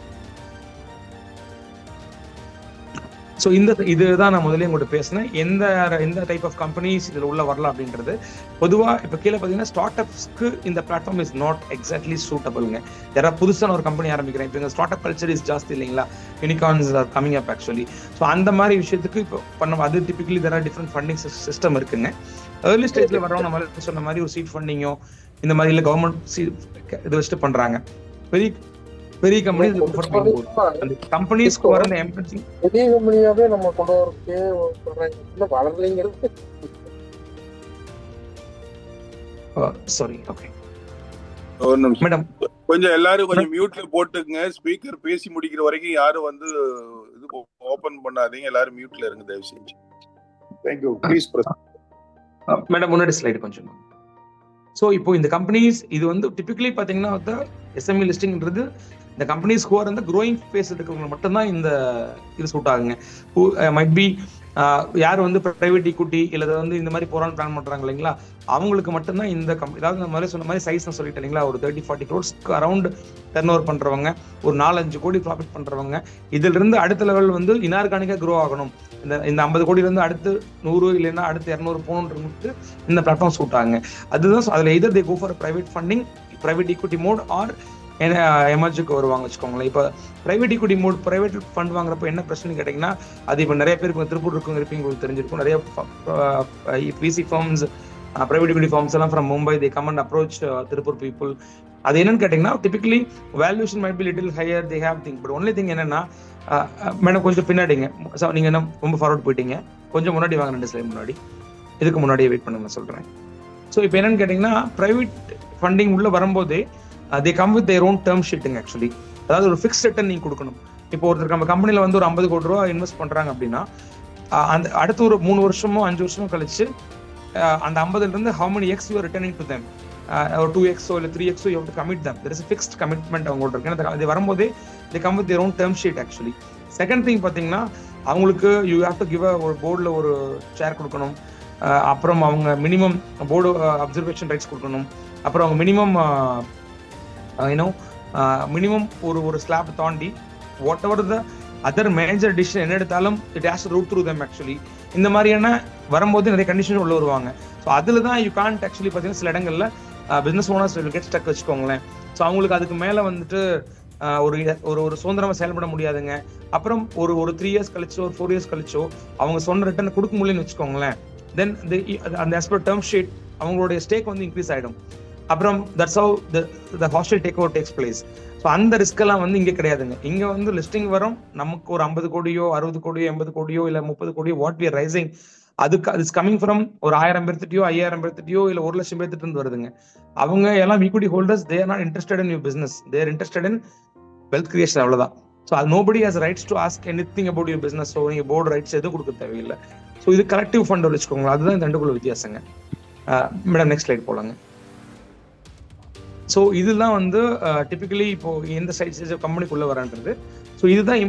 ஸோ இதுதான் நான் முதலே உங்கள்கிட்ட பேசினேன், எந்த டைப் ஆஃப் கம்பெனிஸ் இதில் உள்ள வரலாம் அப்படின்றது. பொதுவாக இப்போ கீழே பார்த்தீங்கன்னா ஸ்டார்ட் அப்ஸ்க்கு இந்த பிளாட்ஃபார்ம் இஸ் நாட் எக்ஸாக்ட்லி சூட்டபிள்ங்க. யாராவது புதுசான ஒரு கம்பெனி ஆரம்பிக்கிறேன், இப்போ இந்த ஸ்டார்ட் அப் கல்ச்சர் இஸ் ஜாஸ்தி இல்லைங்களா, unicorns are coming up actually. So அந்த மாதிரி விஷயத்துக்கு இப்போ பண்ண அது typically there are different funding system இருக்குங்க. ஏர்லி ஸ்டேஜில் வரவங்க நம்ம சொன்ன மாதிரி ஒரு சீட் ஃபண்டிங்கோ இந்த மாதிரி இல்லை கவர்மெண்ட் இது வச்சுட்டு பண்ணுறாங்க. பெரிய கம்பெனிஸ் கம்பெனிஸ்க்கு வர அந்த எம்என்சி பெரிய கம்பெனியாவே நம்ம கொண்டு வரதுக்கே சொல்றாங்க, வளரலைங்கிறது. சாரி ஓகே ஒரு நிமிஷம் மேடம், கொஞ்சம் எல்லாரும் கொஞ்சம் மியூட்ல போட்டுக்குங்க. ஸ்பீக்கர் பேசி முடிக்கிற வரைக்கும் யாரும் வந்து இது ஓபன் பண்ணாதீங்க, எல்லாரும் மியூட்ல இருங்க தயவு செஞ்சு. Thank you. ப்ளீஸ் மேடம் முன்னாடி ஸ்லைடு கொஞ்சம். ஸோ இப்போ இந்த கம்பெனிஸ் இது வந்து டிபிக்கலி பார்த்தீங்கன்னா எஸ்எம்இ லிஸ்டிங்ன்றது இந்த கம்பெனிஸ் ஹூ ஆர் இந்த க்ரோயிங் ஃபேஸ் இருக்கிறவங்க மட்டும்தான் இந்த இது சூட் ஆகுங்க. ஹூ மைட் பி யார் வந்து பிரைவேட் ஈக்விட்டி இல்லை வந்து இந்த மாதிரி போரான்னு பிளான் பண்றாங்க இல்லைங்களா, அவங்களுக்கு மட்டும்தான் இந்த கம்பெனி. அதாவது இந்த மாதிரி சொன்ன மாதிரி சைஸ் நான் சொல்லிட்டேன் இல்லைங்களா, ஒரு 30-40 crores அரௌண்ட் டர்ன் ஓவர் பண்றவங்க, ஒரு 4-5 கோடி ப்ராஃபிட் பண்றவங்க, இதுல இருந்து அடுத்த லெவல் வந்து இன்ஆர்கானிக்கா க்ரோ ஆகணும், இந்த 50 கோடியில இருந்து அடுத்து 100 இல்லைன்னா அடுத்து 200 போகணுன்றது இந்த பிளாட்ஃபார்ம் சூட் ஆகுங்க. அதுதான் அதுல either they go for private funding, private equity mode or எமர்ஜுக்கு வருவாங்க வச்சுக்கோங்களேன். இப்போ private equity mode private fund வாங்குறப்ப என்ன பிரச்சனை கேட்டீங்கன்னா, அது இப்போ நிறைய பேருக்கு திருப்பூர் இருக்கும் இருப்பீங்க உங்களுக்கு தெரிஞ்சிருக்கும், நிறைய விசி ஃபர்ம்ஸ் private equity firms எல்லாம் from Mumbai, they come and approach Tirupur people. அது என்னன்னு கேட்டீங்கன்னா typically valuation might be little higher, they have thing, but only thing என்னன்னா மேடம் கொஞ்சம் பின்னாடிங்க, நீங்க என்ன ரொம்ப ஃபார்வர்ட் போயிட்டீங்க, கொஞ்சம் முன்னாடி வாங்க, 2 ஸ்லைட் முன்னாடி, இதுக்கு முன்னாடியே வெயிட் பண்ணுங்க சொல்றேன். ஸோ இப்போ என்னன்னு கேட்டீங்கன்னா பிரைவேட் ஃபண்டிங் உள்ள வரும்போதே they come with their own term sheeting actually. அதாவது ஒரு ஃபிக்ஸ்ட் ரிட்டர்ன் நீங்க கொடுக்கணும். இப்போ ஒருத்தர் நம்ம கம்பெனில வந்து ஒரு 50 கோடி ரூபா இன்வெஸ்ட் பண்றாங்க அப்படின்னா அந்த அடுத்த ஒரு 3 வருஷமோ 5 வருஷமோ கழிச்சு அந்த 50ல இருந்து how many x you are returning to them, or 2x இல்ல 3x you have to commit them. There is a fixed commitment அவங்களோட இருக்கு. அது வரும்போதே they come with their own term sheet actually. Second thing பாத்தீங்கன்னா அவங்களுக்கு you have to give ஒரு போர்டுல ஒரு ஷேர் கொடுக்கணும், அப்புறம் அவங்க மினிமம் போர்டு அப்சர்வேஷன் ரைட்ஸ் கொடுக்கணும், அப்புறம் அவங்க மினிமம் மினிமம் ஒரு ஸ்லாப் தாண்டி whatever the other major decision என்ன எடுத்தாலும் it has to route through them actually. இந்த மாதிரியான வரும்போது நிறைய கண்டிஷன் உள்ள வருவாங்க. ஸோ அதில் தான் யூ கான்ட் ஆக்சுவலி பார்த்தீங்கன்னா சில இடங்கள்ல பிஸ்னஸ் ஓனர்ஸ் கெட் ஸ்டக் வச்சுக்கோங்களேன். ஸோ அவங்களுக்கு அதுக்கு மேலே வந்துட்டு ஒரு சுதந்திரமா செயல்பட முடியாதுங்க. அப்புறம் ஒரு 3 இயர்ஸ் கழிச்சோ ஒரு 4 இயர்ஸ் கழிச்சோ அவங்க சொன்ன ரிட்டர்ன் கொடுக்க முடியலன்னு வச்சுக்கோங்களேன். தென் அந்த as per term sheet அவங்களுடைய ஸ்டேக் வந்து இன்க்ரீஸ் ஆகிடும். அப்புறம் that's how the hostel take over takes place. So அந்த ரிஸ்க் எல்லாம் வந்து இங்கே கிடையாதுங்க. இங்கே வந்து லிஸ்டிங் வரும், நமக்கு ஒரு 50 கோடியோ 60 கோடியோ 80 கோடியோ இல்லை 30 கோடியோ வாட் வி ஆர் ரைசிங், அதுக்கு இட்ஸ் கமிங் ஃப்ரம் ஒரு 1000 பேர்த்திட்டயோ 5000 பேர்த்திட்டயோ இல்லை 1 லட்சம் பேர்த்திட்டு இருந்து வருதுங்க. அவங்க எல்லாம் equity holders, they are not interested in your business, they are interested in wealth creation, அவ்வளவுதான். ஸோ அது nobody has rights to ask anything about your business. So நீங்கள் போர்டு ரைட்ஸ் எதுவும் கொடுக்க தேவையில்லை. ஸோ இது கலெக்டிவ் ஃபண்ட் வச்சுக்கோங்க, அதுதான் இந்த ரெண்டுக்குள்ள வித்தியாசங்க. மேடம் நெக்ஸ்ட் ஸ்லைட் போலாங்க. ஸோ இதுதான் வந்து டிபிக்கலி இப்போ எந்த சைஸ் கம்பெனிக்குள்ள வரான்றது. ஸோ இதுதான்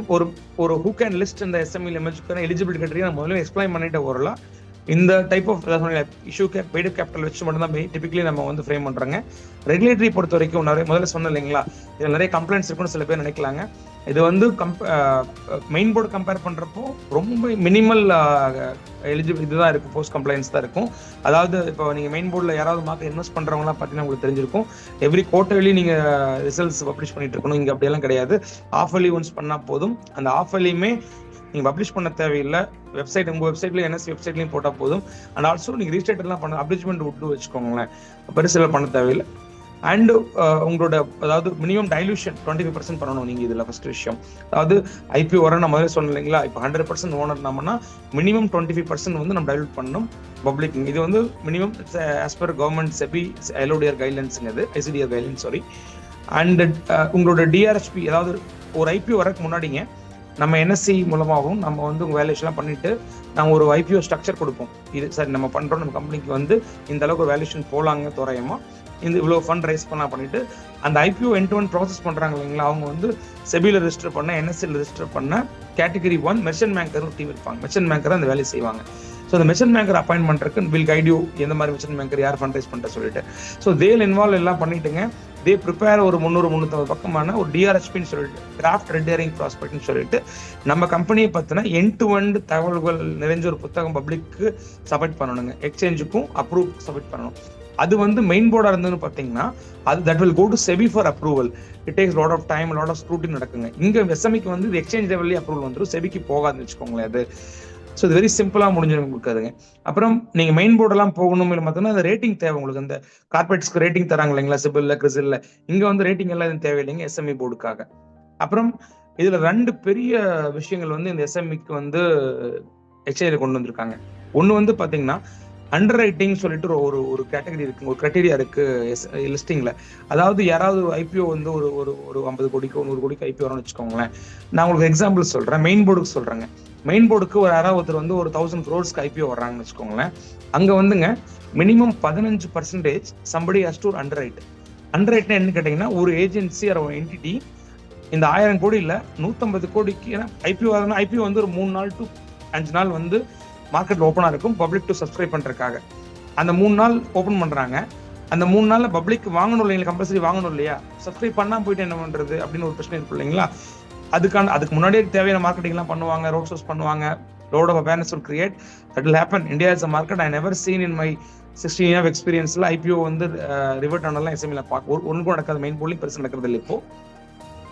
ஒரு ஹூ கேன் லிஸ்ட் இந்த எஸ்எம்இ எமர்ஜுக்கான எலிஜிபிலிட்டி கிரைட்டீரியா நான் முதல்ல எக்ஸ்பிளைன் பண்ணிட்டு வரலாம். இந்த type of issue paid capital வச்சு மட்டும் தான் டிபிக்கலி நம்ம வந்து ஃப்ரேம் பண்றாங்க. ரெகுலேட்டரி பொறுத்த வரைக்கும் முதல்ல சொன்ன இல்லைங்களா, இதில் நிறைய கம்ப்ளைண்ட்ஸ் இருக்குன்னு சில பேர் நினைக்கலாங்க. இது வந்து மெயின் போர்டு கம்பேர் பண்றப்போ ரொம்ப மினிமல் எலிஜிபிள் இதுதான் இருக்கும், போஸ்ட் கம்ப்ளைண்ட்ஸ் தான் இருக்கும். அதாவது இப்போ நீங்க மெயின் போர்டில் யாராவது மார்க்கெட் இன்வெஸ்ட் பண்றவங்களாம் பார்த்தீங்கன்னா உங்களுக்கு தெரிஞ்சிருக்கும், எவ்ரி குவார்டர்லி நீங்க ரிசல்ட்ஸ் பப்ளிஷ் பண்ணிட்டு இருக்கணும். இங்க அப்படியெல்லாம் கிடையாது, ஆஃப் அலி ஒன்ஸ் பண்ணா போதும். அந்த ஆஃப் அலியுமே நீங்க பப்ளிஷ் பண்ண தேவையில்லை, வெப்சைட் உங்க வெப்சைட்லயும் என்எஸ்சி வெப்சைட்லயும் போட்டா போதும். அண்ட் ஆல்சோ நீங்க ரிஜிஸ்டர் எல்லாம் பண்ண அப்ளிச்மெண்ட் விட்டு வச்சுக்கோங்களேன், பெருசெல்லாம் பண்ண தேவையில்லை. அண்ட் உங்களோட அதாவது மினிமம் டைலூஷன் 25% பண்ணணும் நீங்க. இதுல ஃபர்ஸ்ட் விஷயம், அதாவது ஐபிஓ வர நான் முதல்ல சொன்னேன் இல்லைங்களா, இப்போ 100% ஓனர் நம்மனா மினிமம் 25% வந்து நம்ம டைலூட் பண்ணணும் பப்ளிக். இது வந்து minimum as per government SEBI LODR கைட்லைன்ஸுங்க, இது ஐசிடிஆர் கைட்லைன்ஸ் சாரி. அண்ட் உங்களோட டிஆர்எஸ்பி, அதாவது ஒரு ஐபிஓ வரக்கு முன்னாடிங்க நம்ம என்எஸ்சி மூலமாகவும் நம்ம வந்து உங்க வேல்யூஷன்லாம் பண்ணிட்டு நாங்கள் ஒரு ஐபிஓ ஸ்ட்ரக்சர் கொடுப்போம். இது சரி நம்ம பண்றோம், நம்ம கம்பெனிக்கு வந்து இந்த அளவுக்கு ஒரு வேல்யூஷன் போலாங்க தோராயமா, இந்த இவ்வளோ ஃபண்ட் ரைஸ் பண்ணலாம் பண்ணிட்டு அந்த ஐபிஓ end-to-end ப்ராசஸ் பண்றாங்க இல்லைங்களா, அவங்க வந்து செபியில் ரெஜிஸ்டர் பண்ண என்எஸ்சியில் ரெஜிஸ்டர் பண்ண கேட்டகரி 1 மெர்ச்சன்ட் பேங்கர் டீம் இருப்பாங்க. மெர்ச்சன்ட் பேங்கர் அந்த வேலையை செய்வாங்க. ஸோ அந்த மெர்ச்சன்ட் பேங்கர் அப்பாயின்ட் பண்றதுக்கு வில் கைட் யூ எந்த மாதிரி மெர்ச்சன்ட் பேங்கர் யார் ஃபண்ட் ரைஸ் பண்ற சொல்லிட்டு. ஸோ தேல் இன்வால்வ் எல்லாம் பண்ணிட்டுங்க, தே ப்ரிப்பேர் ஒரு 300-350 பக்கமான ஒரு டிஆர்எஸ்பின்னு சொல்லிட்டு டிராஃப்ட் ரெட் ஹெரிங் ப்ராஸ்பெக்ட்னு சொல்லிட்டு நம்ம கம்பெனியை பத்தின end-to-end தகவல்கள் நிறைஞ்ச ஒரு புத்தகம் பப்ளிக்கு சப்மிட் பண்ணணுங்க, எக்ஸ்சேஞ்சுக்கும் அப்ரூவ் சப்மிட் பண்ணணும். அது வந்து மெயின் போர்டா இருந்ததுன்னு பாத்தீங்கன்னா அது that will go to SEBI for approval. It takes lot of time, lot of scrutiny நடக்குங்க. இங்க எஸ்எம்இக்கு வந்து எக்ஸ்சேஞ்ச் லெவல்லே அப்ரூவல் வந்துடும், செபிக்கு போகாதுன்னு வச்சுக்கோங்களேன் அது. ஸோ இது வெரி சிம்பிளா முடிஞ்சிடும் கொடுக்காதுங்க. அப்புறம் நீங்க மெயின் போர்டெல்லாம் போகணும் இல்லை பார்த்தோம்னா அந்த ரேட்டிங் தேவை உங்களுக்கு. அந்த கார்பரேட்ஸ்க்கு ரேட்டிங் தராங்க இல்லைங்களா, சிபில்ல கிறிசில்ல, இங்க வந்து ரேட்டிங் எல்லாம் எதுவும் தேவையில்லைங்க எஸ்எம்இ போர்டுக்காக. அப்புறம் இதுல 2 பெரிய விஷயங்கள் வந்து இந்த எஸ்எம்இக்கு வந்து எக்ஸ்சேஞ்சில் கொண்டு வந்திருக்காங்க. ஒண்ணு வந்து பாத்தீங்கன்னா அண்டர் ரைட்டிங் சொல்லிட்டு ஒரு கேட்டகரி இருக்கு, ஒரு கிரைட்டீரியா இருக்கு லிஸ்டிங்ல. அதாவது யாராவது ஐபிஓ வந்து ஒரு 50 கோடிக்கு 100 கோடிக்கு ஐபிஓ வரும்னு வச்சுக்கோங்களேன். நான் உங்களுக்கு எக்ஸாம்பிள் சொல்றேன், மெயின் போர்டுக்கு சொல்றேங்க. மெயின் போர்டுக்கு யாராவது ஒருத்தர் வந்து ஒரு 1000 crores ஐபிஓ வர்றாங்கன்னு வச்சுக்கோங்களேன். அங்க வந்துங்க minimum 15% somebody has to underwrite. அண்டர்ரைட்னா என்ன கேட்டீங்கன்னா, ஒரு ஏஜென்சி ஒரு என்டிட்டி இந்த 1000 கோடி இல்ல 150 கோடிக்கு, ஏன்னா ஐபிஓ வந்து ஒரு 3 நாள் to 5 நாள் வந்து மார்க்கெட்ல ஓப்பனா இருக்கும் பப்ளிக் டு சப்ஸ்கிரைப் பண்றதுக்காக. அந்த 3 நாள் ஓப்பன் பண்றாங்க, அந்த 3 நாள்ல பப்ளிக் வாங்கணும் இல்லைங்களா, கம்பல்சரி வாங்கணும் இல்லையா, சப்ஸ்கிரைப் பண்ணாம போயிட்டு என்ன பண்றது அப்படின்னு ஒரு பிரச்சனை இருக்கு இல்லைங்களா. அதுக்கு முன்னாடியே தேவையான மார்க்கெட்டிங் எல்லாம் பண்ணுவாங்க, ரோட் ஷோஸ் பண்ணுவாங்க, load of awareness will create. That will happen. India is a market I never seen in my 16 years of experience. IPO வந்து ரிவர்ட் ஆனலாம் எஸ்எம்இல ஒன்று கூட நடக்காது, மெயின் போலிங் பெருசு நடக்கிறது இல்லை இப்போ.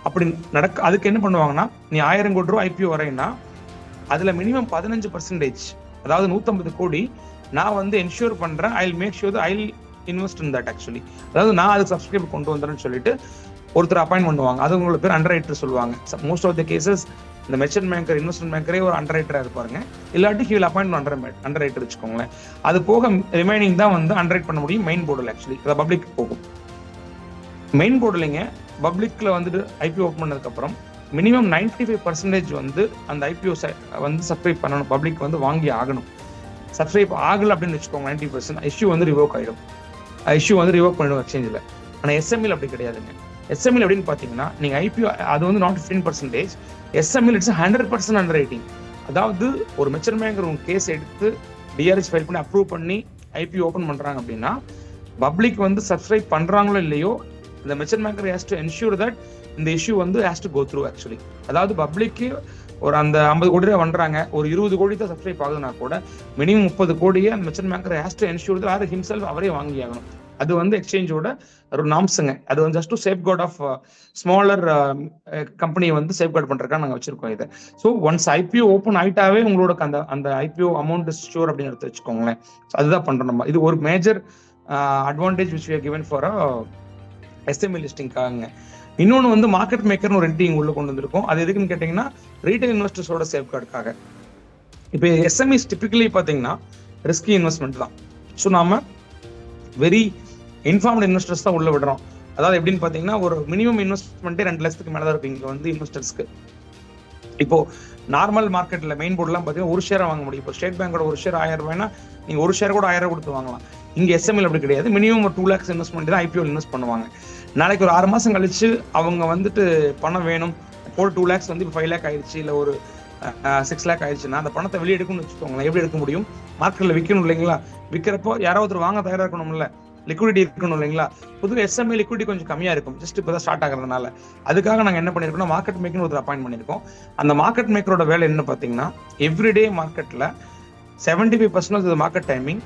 அப்படி அதுக்கு என்ன பண்ணுவாங்கன்னா, நீ 1000 கோடி ரூபாய் ஐபிஓ வரையினா அதுல மினிமம் 15%, அதாவது 150 கோடி நான் வந்து என்ஷூர் பண்றேன், I will make sure I will invest in that actually. அதாவது நான் அது சப்ஸ்கிரைப் கொண்டு வந்துறேன்னு சொல்லிட்டு ஒருத்தர் அப்பாயின்ட் பண்ணுவாங்க. அது உங்களுக்கு பேர் அண்டர் ரைட்டர் சொல்லுவாங்க. மோஸ்ட் ஆஃப் த கேசஸ் இந்த மெர்ச்சன்ட் பேங்கர் இன்வெஸ்ட்மெண்ட் பேங்கரே ஒரு அண்டர் ரைட்டரா இருப்பாருங்க. இல்லாட்டி he will appoint under writer வச்சுக்கோங்களேன். அது போக ரிமைனிங் தான் வந்து அண்டர் ரைட் பண்ண முடியும் மெயின் போர்டில் ஆக்சுவலி. அதை பப்ளிக் போகும். மெயின் போர்டுலைங்க பப்ளிக்ல வந்துட்டு ஐபிஓ ஓப்பன் பண்ணதுக்கப்புறம் மினிமம் 95% வந்து அந்த ஐபிஓ வந்து சப்ஸ்கிரைப் பண்ணணும், பப்ளிக் வந்து வாங்கி ஆகணும். சப்ஸ்கிரைப் ஆகலை அப்படின்னு வச்சுக்கோங்க 90% இஷ்யூ வந்து ரிவோக் ஆகிடும். இஷ்யூ வந்து ரிவோக் பண்ணிடும் எக்ஸ்சேஞ்சில். ஆனால் எஸ்எம்இல் அப்படி கிடையாதுங்க. எஸ்எம்இல் எப்படின்னு பார்த்தீங்கன்னா நீங்கள் ஐபிஓ அது வந்து நாட் 15%, எஸ்எம்இல் இட்ஸ் 100% அண்டர் ரைட்டிங். அதாவது ஒரு மெர்ச்சன்ட் பேங்கர் உங்க கேஸ் எடுத்து டிஆர்எஸ் ஃபைல் பண்ணி அப்ரூவ் பண்ணி ஐபிஓ ஓப்பன் பண்ணுறாங்க அப்படின்னா பப்ளிக் வந்து சப்ஸ்கிரைப் பண்ணுறாங்களோ இல்லையோ இந்த merchant banker has to ensure that இந்த இஷ்யூ வந்து has to go through actually. அதாவது பப்ளிக்கு ஒரு அந்த 50 கோடி ரூபா பண்றாங்க, ஒரு 20 கோடி தான் சப்ஸ்கிரைப் ஆகுதுன்னா கூட மினிமம் 30 கோடியே அந்த merchant banker has to ensure that himself அவரே வாங்கி ஆகணும். அது வந்து எக்ஸ்சேஞ்சோட ஒரு நாம்ஸுங்க. அது வந்து just to safeguard of smaller கம்பெனியை வந்து சேஃப் கார்ட் பண்றதுக்காக நாங்கள் வச்சிருக்கோம் இதை. ஸோ ஒன்ஸ் ஐபிஓ ஓப்பன் ஆயிட்டாவே உங்களோட அந்த ஐபிஓ அமௌண்ட் ஷூர் அப்படின்னு எடுத்து வச்சுக்கோங்களேன். அதுதான் பண்றோம் நம்ம. இது ஒரு major advantage which we are given for SME லிஸ்டிங்காக. இன்னொன்று வந்து மார்க்கெட் மேக்கர்னு ஒரு என்டிட்டி உள்ள கொண்டு வந்திருக்கோம். அது எதுக்குன்னு கேட்டிங்கன்னா ரீட்டைல் இன்வெஸ்டர்ஸோட சேஃப்கார்டுக்காக. இப்போ எஸ்எம்இஸ் டிபிக்கலி பார்த்தீங்கன்னா ரிஸ்கி இன்வெஸ்ட்மெண்ட் தான். ஸோ நாம வெரி இன்ஃபார்ம்டு இன்வெஸ்டர்ஸ் தான் உள்ள விடுறோம். அதாவது எப்படின்னு பார்த்தீங்கன்னா ஒரு மினிமம் இன்வெஸ்ட்மெண்ட்டே 2 லட்சத்துக்கு மேலே தான் இருக்கும் இங்கே வந்து இன்வெஸ்டர்ஸ்க்கு. இப்போ நார்மல் மார்க்கெட்டில் மெயின் போர்டுலாம் பார்த்தீங்கன்னா ஒரு ஷேரை வாங்க முடியும். இப்போ ஸ்டேட் பேங்கோட ஒரு ஷேர் 1000 ரூபாய்னா நீங்கள் ஒரு ஷேர் கூட 1000 ரூபாய் கொடுத்து வாங்கலாம். இங்கே எஸ்எம்இல் அப்படி கிடையாது. மினிமம் ஒரு 2 lakhs இன்வெஸ்ட்மெண்ட் தான் ஐபிஓ இன்வெஸ்ட் பண்ணுவாங்க. நாளைக்கு ஒரு 6 மாதம் கழிச்சு அவங்க வந்துட்டு பணம் வேணும், போல் 2 lakhs வந்து இப்போ 5 lakh ஆயிடுச்சு, இல்லை ஒரு 6 lakh ஆயிடுச்சுன்னா அந்த பணத்தை வெளியே எடுக்கணும்னு வச்சுக்கோங்களேன். எப்படி எடுக்க முடியும்? மார்க்கெட்டில் விற்கணும் இல்லைங்களா? விற்கிறப்போ யாராவது வாங்க தயாராக இருக்கணும்ல, லிக்விடிட்டி இருக்கணும் இல்லைங்களா? புது எஸ்எம்இ லிக்விடிட்டி கொஞ்சம் கம்மியாக இருக்கும், ஜஸ்ட் இப்போ தான் ஸ்டார்ட் ஆகிறதுனால. அதுக்காக நாங்கள் என்ன பண்ணியிருக்கோம், மார்க்கெட் மேக்கர்னு ஒரு அப்பாயின்ட் பண்ணியிருக்கோம். அந்த மார்க்கெட் மேக்கரோட வேலை என்ன பார்த்தீங்கன்னா எவ்ரிடே மார்க்கெட்டில் 75% market timing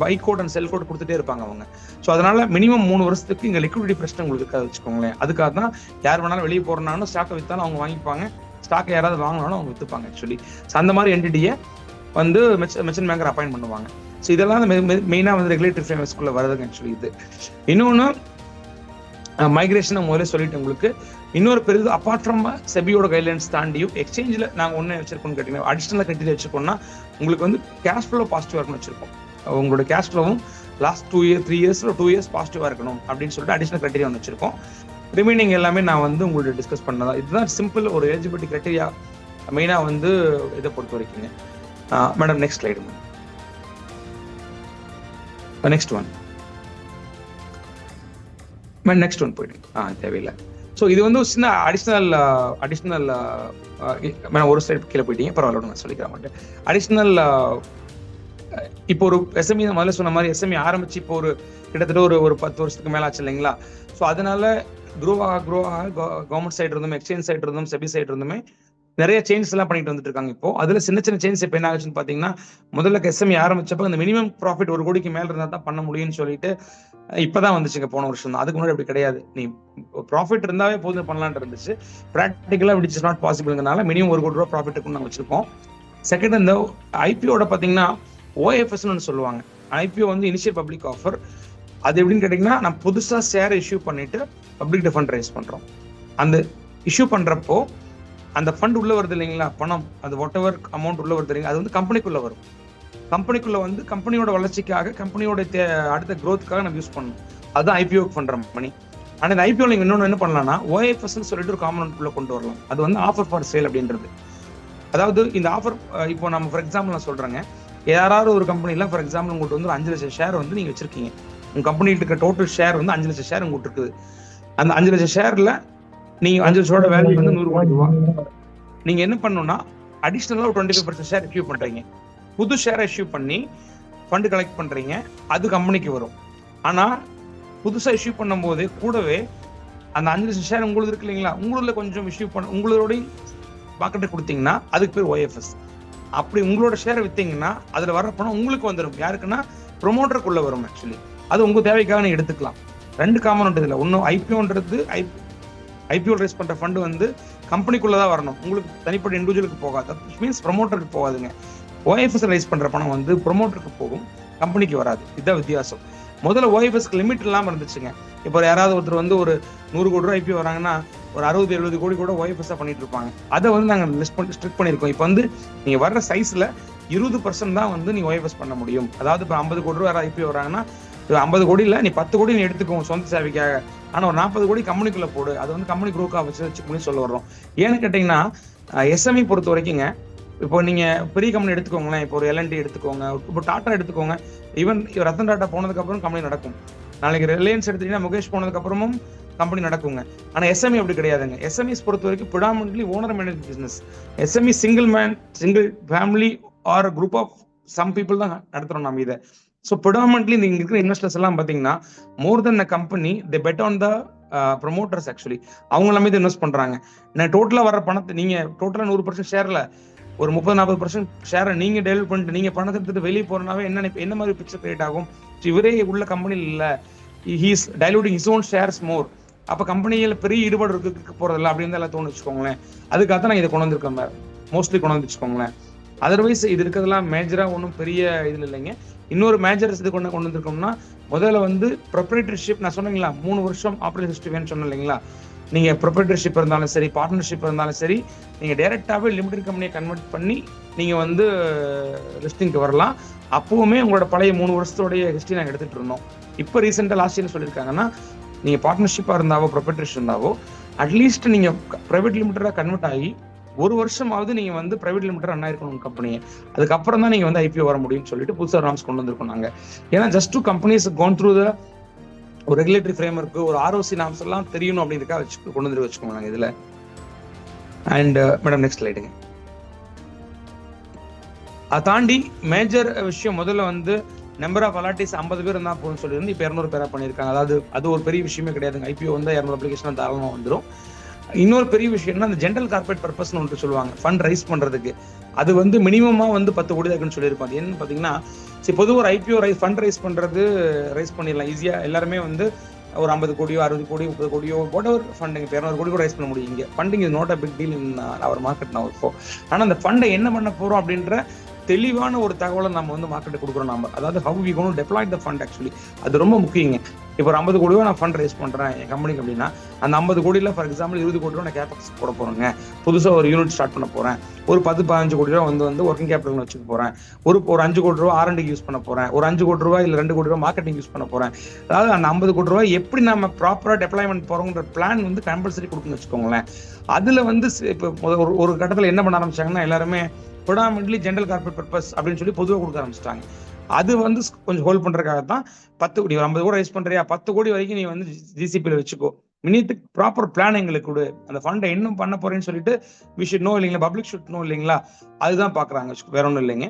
buy code and sell code கொடுத்துட்டே இருப்பாங்க அவங்க. ஸோ அதனால மினிமம் 3 வருஷத்துக்கு இங்கே லிக்விடிட்டி பிரச்சனை உங்களுக்கு இருக்காது வச்சுக்கோங்களேன். அதுக்காக தான் யார் வேணாலும் வெளியே போறனாலும் ஸ்டாக்கை விற்றாலும் அவங்க வாங்கிப்பாங்க, ஸ்டாக்கை யாராவது வாங்கினாலும் அவங்க விற்றுப்பாங்க ஆக்சுவலி. ஸோ அந்த மாதிரி என்டிட்டியை வந்து மெர்ச்சன்ட் பேங்கர் அப்பாயின்ட் பண்ணுவாங்க. ஸோ இதெல்லாம் மெயினாக வந்து ரெகுலேட்டரி ஃப்ரேம்வொர்க்ஸ்குள்ள வருதுங்க ஆக்சுவலி. இது இன்னொன்று மைக்ரேஷன் முதல்ல சொல்லிட்டு உங்களுக்கு இன்னொரு பெரிய அப்பார்ட் ஃப்ரம் செபியோட கைட்லைன்ஸ் தாண்டியும் எக்ஸ்சேஞ்சில் நாங்கள் ஒன்று வச்சிருக்கோம்னு கேட்டீங்கன்னா அடிஷனல் கிரைட்டீரியா வச்சிருக்கோம்னா உங்களுக்கு வந்து கேஷ் ஃப்ளோ பாசிட்டிவாக இருக்குன்னு வச்சிருக்கோம். உங்களோட cash ஃப்ளோவும் last 2 years 3 years 2 years பாசிட்டிவாக இருக்கணும் அப்படின்னு சொல்லிட்டு அடிஷனல் கிரைட்டீரியா ஒன்று வச்சிருக்கோம். ரிமைனிங் எல்லாமே நான் வந்து உங்கள்ட்ட டிஸ்கஸ் பண்ணதா. இதுதான் சிம்பிள் ஒரு எலிஜிபிலிட்டி கிரைட்டீரியா மெயினாக வந்து இதை பொறுத்த வரைக்குங்க. Madam next slide. Next one போயிடுங்க. தேவையில்லை. ஸோ இது வந்து சின்ன அடிஷ்னல் மேடம் ஒரு ஸ்லைட் கீழே போயிட்டீங்க, பரவாயில்ல நான் சொல்லிக்கிற மாட்டேன். அடிஷ்னல் இப்போ ஒரு எஸ்எம்இ முதல்ல சொன்ன மாதிரி எஸ்எம்இ ஆரம்பிச்சு இப்போ ஒரு கிட்டத்தட்ட ஒரு 10 வருஷத்துக்கு மேலே ஆச்சு இல்லைங்களா? ஸோ அதனால க்ரோ ஆக கவர்மெண்ட் சைடு இருந்தும் எக்ஸ்சேஞ்ச் சைடு இருந்தும் செபி சைடு இருந்துமே நிறைய சேஞ்சஸ் எல்லாம் பண்ணிட்டு வந்துட்டு இருக்காங்க. இப்போ அதுல சின்ன சேஞ்சஸ் இப்போ என்ன ஆச்சுன்னு பாத்தீங்கன்னா முதல்ல எஸ்எம்இ ஆரம்பிச்சப்போ இந்த மினிமம் ப்ராஃபிட் 1 கோடிக்கு மேல இருந்தா தான் பண்ண முடியும்னு சொல்லிட்டு இப்பதான் வந்துச்சுங்க, போன வருஷம் தான். அதுக்கு முன்னாடி அப்படி கிடையாது. நீ ப்ராஃபிட் இருந்தாவே போதும் பண்ணலான் இருந்துச்சு. ப்ராக்டிகலா விச் இஸ் நாட் பாசிபிள்னால மினிமம் 1 கோடி ரூபா ப்ராஃபிட் இருக்குன்னு நாங்கள் வச்சிருக்கோம். செகண்ட் இந்த ஐபிஓட பாத்தீங்கன்னா ஓஎஃப்எஸ்ன்னு சொல்லுவாங்க. ஐபிஓ வந்து இனிஷியல் பப்ளிக் ஆஃபர். அது எப்படின்னு கேட்டீங்கன்னா நம்ம புதுசா ஷேர் இஷ்யூ பண்ணிட்டு பப்ளிக் ஃபண்ட் ரைஸ் பண்றோம். அந்த இஷ்யூ பண்றப்போ அந்த ஃபண்ட் உள்ள வருது இல்லைங்களா, பணம், அது வாட் எவர் அமௌண்ட் உள்ள வருது இல்லைங்களா, அது வந்து கம்பெனிக்குள்ள வரும். கம்பெனிக்குள்ள வந்து கம்பெனியோட வளர்ச்சிக்காக கம்பெனியோட அடுத்த க்ரோத்துக்காக நம்ம யூஸ் பண்ணணும். அதுதான் ஐபிஓ பண்ற மணி. ஆனால் இந்த ஐபிஓ நீங்க இன்னொன்று என்ன பண்ணலாம்னா ஓஎஃப்எஸ்ன்னு சொல்லிட்டு ஒரு காம்பனன்ட் உள்ள கொண்டு வரலாம். அது வந்து ஆஃபர் ஃபார் சேல் அப்படின்றது. அதாவது இந்த ஆஃபர் இப்போ நம்ம ஃபார் எக்ஸாம்பிள் நான் சொல்றேங்க, யாராவது ஒரு கம்பெனில ஃபார் எக்ஸாம்பிள் உங்கள்கிட்ட வந்து 5 லட்சம் ஷேர் வந்து நீங்க வச்சிருக்கீங்க. உங்க கம்பெனிட்டு இருக்க டோட்டல் ஷேர் வந்து 5 லட்சம் ஷேர் உங்கள்கிட்ட இருக்குது. அந்த 5 லட்சம் ஷேர்ல நீங்க 5 லட்சோட வேல்யூ வந்து 100 கோடி ரூபாய். நீங்க என்ன பண்ணணும்னா அடிஷனலா ஒரு 25% ஷேர் இஷ்யூ பண்றீங்க. புது ஷேரை இஷ்யூ பண்ணி ஃபண்ட் கலெக்ட் பண்றீங்க, அது கம்பெனிக்கு வரும். ஆனா புதுசா இஷ்யூ பண்ணும் போது கூடவே அந்த 5 லட்சம் ஷேர் உங்களுக்கு இருக்கு இல்லைங்களா, உங்களோட கொஞ்சம் இஷ்யூ பண்ண உங்களோட மார்க்கெட்டை கொடுத்தீங்கன்னா அதுக்கு பேர் ஓஎஃப்எஸ். அப்படி உங்களோட ஷேரை வித்தீங்கன்னா அதுல வர பணம் உங்களுக்கு வந்துடும். யாருக்குன்னா ப்ரொமோட்டருக்குள்ள வரும் ஆக்சுவலி. அது உங்க தேவைக்காக நீங்க எடுத்துக்கலாம். 2 காம்பனன்ட் இதுல. ஒன்னும் ஐபிஓன்றது ஐபிஓ ரைஸ் பண்ற ஃபண்ட் வந்து கம்பெனிக்குள்ளதான் வரணும், உங்களுக்கு தனிப்பட்ட இண்டிவிஜுவலுக்கு போகாது. மீன்ஸ் ப்ரொமோட்டருக்கு போகாதுங்க. ஓஎஃப்எஸ் ரைஸ் பண்ற பணம் வந்து ப்ரொமோட்டருக்கு போகும், கம்பெனிக்கு வராது. இதுதான் வித்தியாசம். முதல்ல ஓஎஃப்எஸ்க்கு லிமிட் இல்லாமல் இருந்துச்சுங்க. இப்போ யாராவது ஒருத்தர் வந்து ஒரு 100 கோடி ரூபா ஐபிஓ வராங்கன்னா ஒரு 60-70 கோடி கூட ஓஎஃப்எஸ் பண்ணிட்டு இருப்பாங்க. அதை வந்து நாங்கள் ஸ்ட்ரிக்ட் பண்ணியிருக்கோம். இப்போ வந்து நீங்க வர்ற சைஸ்ல 20% தான் வந்து நீங்க ஓஎஃப்எஸ் பண்ண முடியும். அதாவது இப்போ 50 கோடி ரூபா ஐபிஓ வராங்கன்னா 50 கோடி இல்லை, நீ 10 கோடி நீ எடுத்துக்கோ சொந்த சேவைக்காக, ஆனா ஒரு 40 கோடி கம்பெனிக்குள்ள போடு, அது வந்து கம்பெனி குரூக்கா வச்சு சொல்ல வர்றோம். ஏன்னு கேட்டீங்கன்னா எஸ்எம்இ பொறுத்த வரைக்குங்க, இப்போ நீங்க பெரிய கம்பெனி எடுத்துக்கோங்களேன், இப்போ ஒரு எல்என்டி எடுத்துக்கோங்க, இப்போ டாடா எடுத்துக்கோங்க, ஈவன் ரத்தன் டாட்டா போனதுக்கு அப்புறம் கம்பெனி நடக்கும். நாளைக்கு ரிலையன்ஸ் எடுத்துட்டீங்கன்னா முகேஷ் போனதுக்கு அப்புறமும் கம்பெனி நடக்குங்க. ஆனா எஸ்எம்இ அப்படி கிடையாதுங்க. எஸ்எம்இஸ் பொறுத்த வரைக்கும் predominantly owner manage business. SME single family or group of some people தான் நடத்துறோம் நம்ம இதை. ஸோ ப்ரிடாமினன்ட்லி இங்க இருக்கிற இன்வெஸ்டர்ஸ் எல்லாம் பாத்தீங்கன்னா more then a company they bet on the promoters. Actually அவங்க எல்லாமே இன்வெஸ்ட் பண்றாங்க. நான் டோட்டலா வர பணத்தை நீங்க டோட்டலா 100% ஷேர்ல ஒரு 30-40% ஷேரை நீங்க டெவலப் பண்ணிட்டு நீங்க பணத்தை எடுத்துட்டு வெளியே போறனாவே என்ன மாதிரி பிக்சர் கிரியேட் ஆகும்? இவரே உள்ள கம்பெனியில் இல்ல, he is diluting his own shares more. அப்ப கம்பெனியில பெரிய ஈடுபாடு இருக்க போறதில்ல அப்படின்னு எல்லாம் தோணு வச்சுக்கோங்களேன். அதுக்காக தான் நான் இதை கொண்டு வந்திருக்கேன், மோஸ்ட்லி கொண்டு வந்து வச்சுக்கோங்களேன். அதர்வைஸ் இது இருக்கிறதுலாம் மேஜரா ஒன்றும் பெரிய இதுல இல்லைங்க. இன்னொரு மேஜர்ஸ் இது கொண்டு வந்திருக்கோம்னா, முதல்ல வந்து ப்ரொப்ரைட்டர்ஷிப். நான் சொன்னீங்களா 3 வருஷம் ஆப்ரேஷன் ஹிஸ்டரி வேணும்னு சொன்னேன் இல்லைங்களா? நீங்க ப்ரொப்ரைட்டர்ஷிப் இருந்தாலும் சரி, பார்ட்னர்ஷிப் இருந்தாலும் சரி, நீங்க டைரக்டாவே லிமிடெட் கம்பெனியை கன்வெர்ட் பண்ணி நீங்க வந்து லிஸ்டிங்க்கு வரலாம். அப்பவுமே உங்களோட பழைய 3 வருஷத்தோடைய ஹிஸ்டரி நாங்கள் எடுத்துட்டு இருந்தோம். இப்போ ரீசெண்டாக லாஸ்ட் இயர் சொல்லியிருக்காங்கன்னா, நீங்க பார்ட்னர்ஷிப்பா இருந்தாவோ ப்ரொப்ரைட்டர்ஷிப் இருந்தாவோ அட்லீஸ்ட் நீங்க பிரைவேட் லிமிடெடா கன்வெர்ட் ஆகி 1 வருஷமாவது நீங்க வந்து பிரைவேட் லிமிடெட் ரன் ஆயிருக்கணும் கம்பெனியை. அதுக்கப்புறம் தான் நீங்க வந்து ஐபிஓ வர முடியும்னு சொல்லிட்டு புதுசாக நாம்ஸ் கொண்டு வந்திருக்கோம் நாங்க. ஏன்னா just to companies gonna through the ஒரு ரெகுலேட்டரி ஃப்ரேம் இருக்கு, ஒரு ஆர்ஓசி நாம்ஸ் எல்லாம் தெரியணும் அப்படின்றதுக்காக கொண்டு வந்து வச்சுக்கோங்க நாங்க இதுல. அண்ட் மேடம் நெக்ஸ்ட் ஸ்லைடுங்க. அதை தாண்டி மேஜர் விஷயம் முதல்ல வந்து நம்பர் ஆஃப் அலாட்டிஸ் 50 பேர் இருந்தா போதும்னு சொல்லியிருந்து இப்போ 200 பேரா பண்ணியிருக்காங்க. அதாவது அது ஒரு பெரிய விஷயமே கிடையாதுங்க. ஐபிஓ வந்து 200 அப்ளிகேஷன் தாராளமாக வந்துடும். இன்னொரு பெரிய விஷயம்னா அந்த ஜென்ரல் கார்பரேட் பர்பஸ்னு ஒன்று சொல்லுவாங்க, ஃபண்ட் ரைஸ் பண்றதுக்கு. அது வந்து மினிமமா வந்து 10 கோடி இருக்குன்னு சொல்லியிருப்பாங்க. அது என்னன்னு பாத்தீங்கன்னா, பொதுவாக ஒரு ஐபிஓ ஃபண்ட் ரைஸ் பண்றது ரைஸ் பண்ணிடலாம் ஈஸியா. எல்லாருமே வந்து ஒரு 50 கோடியோ 60 கோடியோ 30 கோடியோ வாட் எவர் ஃபண்டிங் 200 கோடி கூட ரைஸ் பண்ண முடியும். இங்க funding is not a big deal in our market now. இப்போ ஆனா அந்த ஃபண்டை என்ன பண்ண போறோம் அப்படின்ற தெளிவான ஒரு தகவலை நம்ம வந்து மார்க்கெட்டு கொடுக்குறோம் நம்ம. அதாவது how we gonna deploy the fund. Actually அது ரொம்ப முக்கியங்க. இப்போ ஒரு 50 கோடியோ நான் ஃபண்ட் ரைஸ் பண்றேன் என் கம்பெனிக்கு அப்படின்னா, அந்த 50 கோடியில் ஃபார் எக்ஸாம்பிள் 20 கோடி ரூபா நான் கேபெக்ஸ் போட போறேங்க, புதுசா ஒரு யூனிட் ஸ்டார்ட் பண்ண போறேன், ஒரு 10-15 கோடி ரூபா வந்து ஒர்க்கிங் கேபிட்டல் வச்சுக்க போறேன், ஒரு 5 கோடி ரூபா ஆர்என்டிக்கு யூஸ் பண்ண போறேன், ஒரு 5 கோடி ரூபாய் இல்ல 2 கோடி ரூபாய் மார்க்கெட்டிங் யூஸ் பண்ண போறேன். அதாவது அந்த 50 கோடி ரூபாய் எப்படி நம்ம ப்ராப்பரா டெப்ளாய்மெண்ட் போறோம்ன்ற பிளான் வந்து கம்பல்சரி கொடுக்கணும்னு வச்சுக்கோங்களேன். அதுல வந்து இப்போ ஒரு கட்டத்துல என்ன பண்ண ஆரம்பிச்சாங்கன்னா, எல்லாருமே ப்ரிடாமினன்ட்லி ஜென்ரல் கார்பரேட் பர்பஸ் அப்படின்னு சொல்லி பொதுவாக கொடுக்க ஆரம்பிச்சிட்டாங்க. அது வந்து கொஞ்சம் ஹோல்ட் பண்றதுக்காக தான் 10 கோடி 50 கோடி ரைஸ் பண்றியா, 10 கோடி வரைக்கும் நீ வந்து ஜிசிபியில் வச்சுக்கோ, மினித்துக்கு ப்ராப்பர் பிளான் எங்களுக்கு கொடு, அந்த ஃபண்டை இன்னும் பண்ண போறேன்னு சொல்லிட்டு வி ஷுட் நோ இல்லைங்களா, பப்ளிக் ஷுட் நோ இல்லைங்களா, அதுதான் பாக்குறாங்க, வேற ஒன்றும் இல்லைங்க.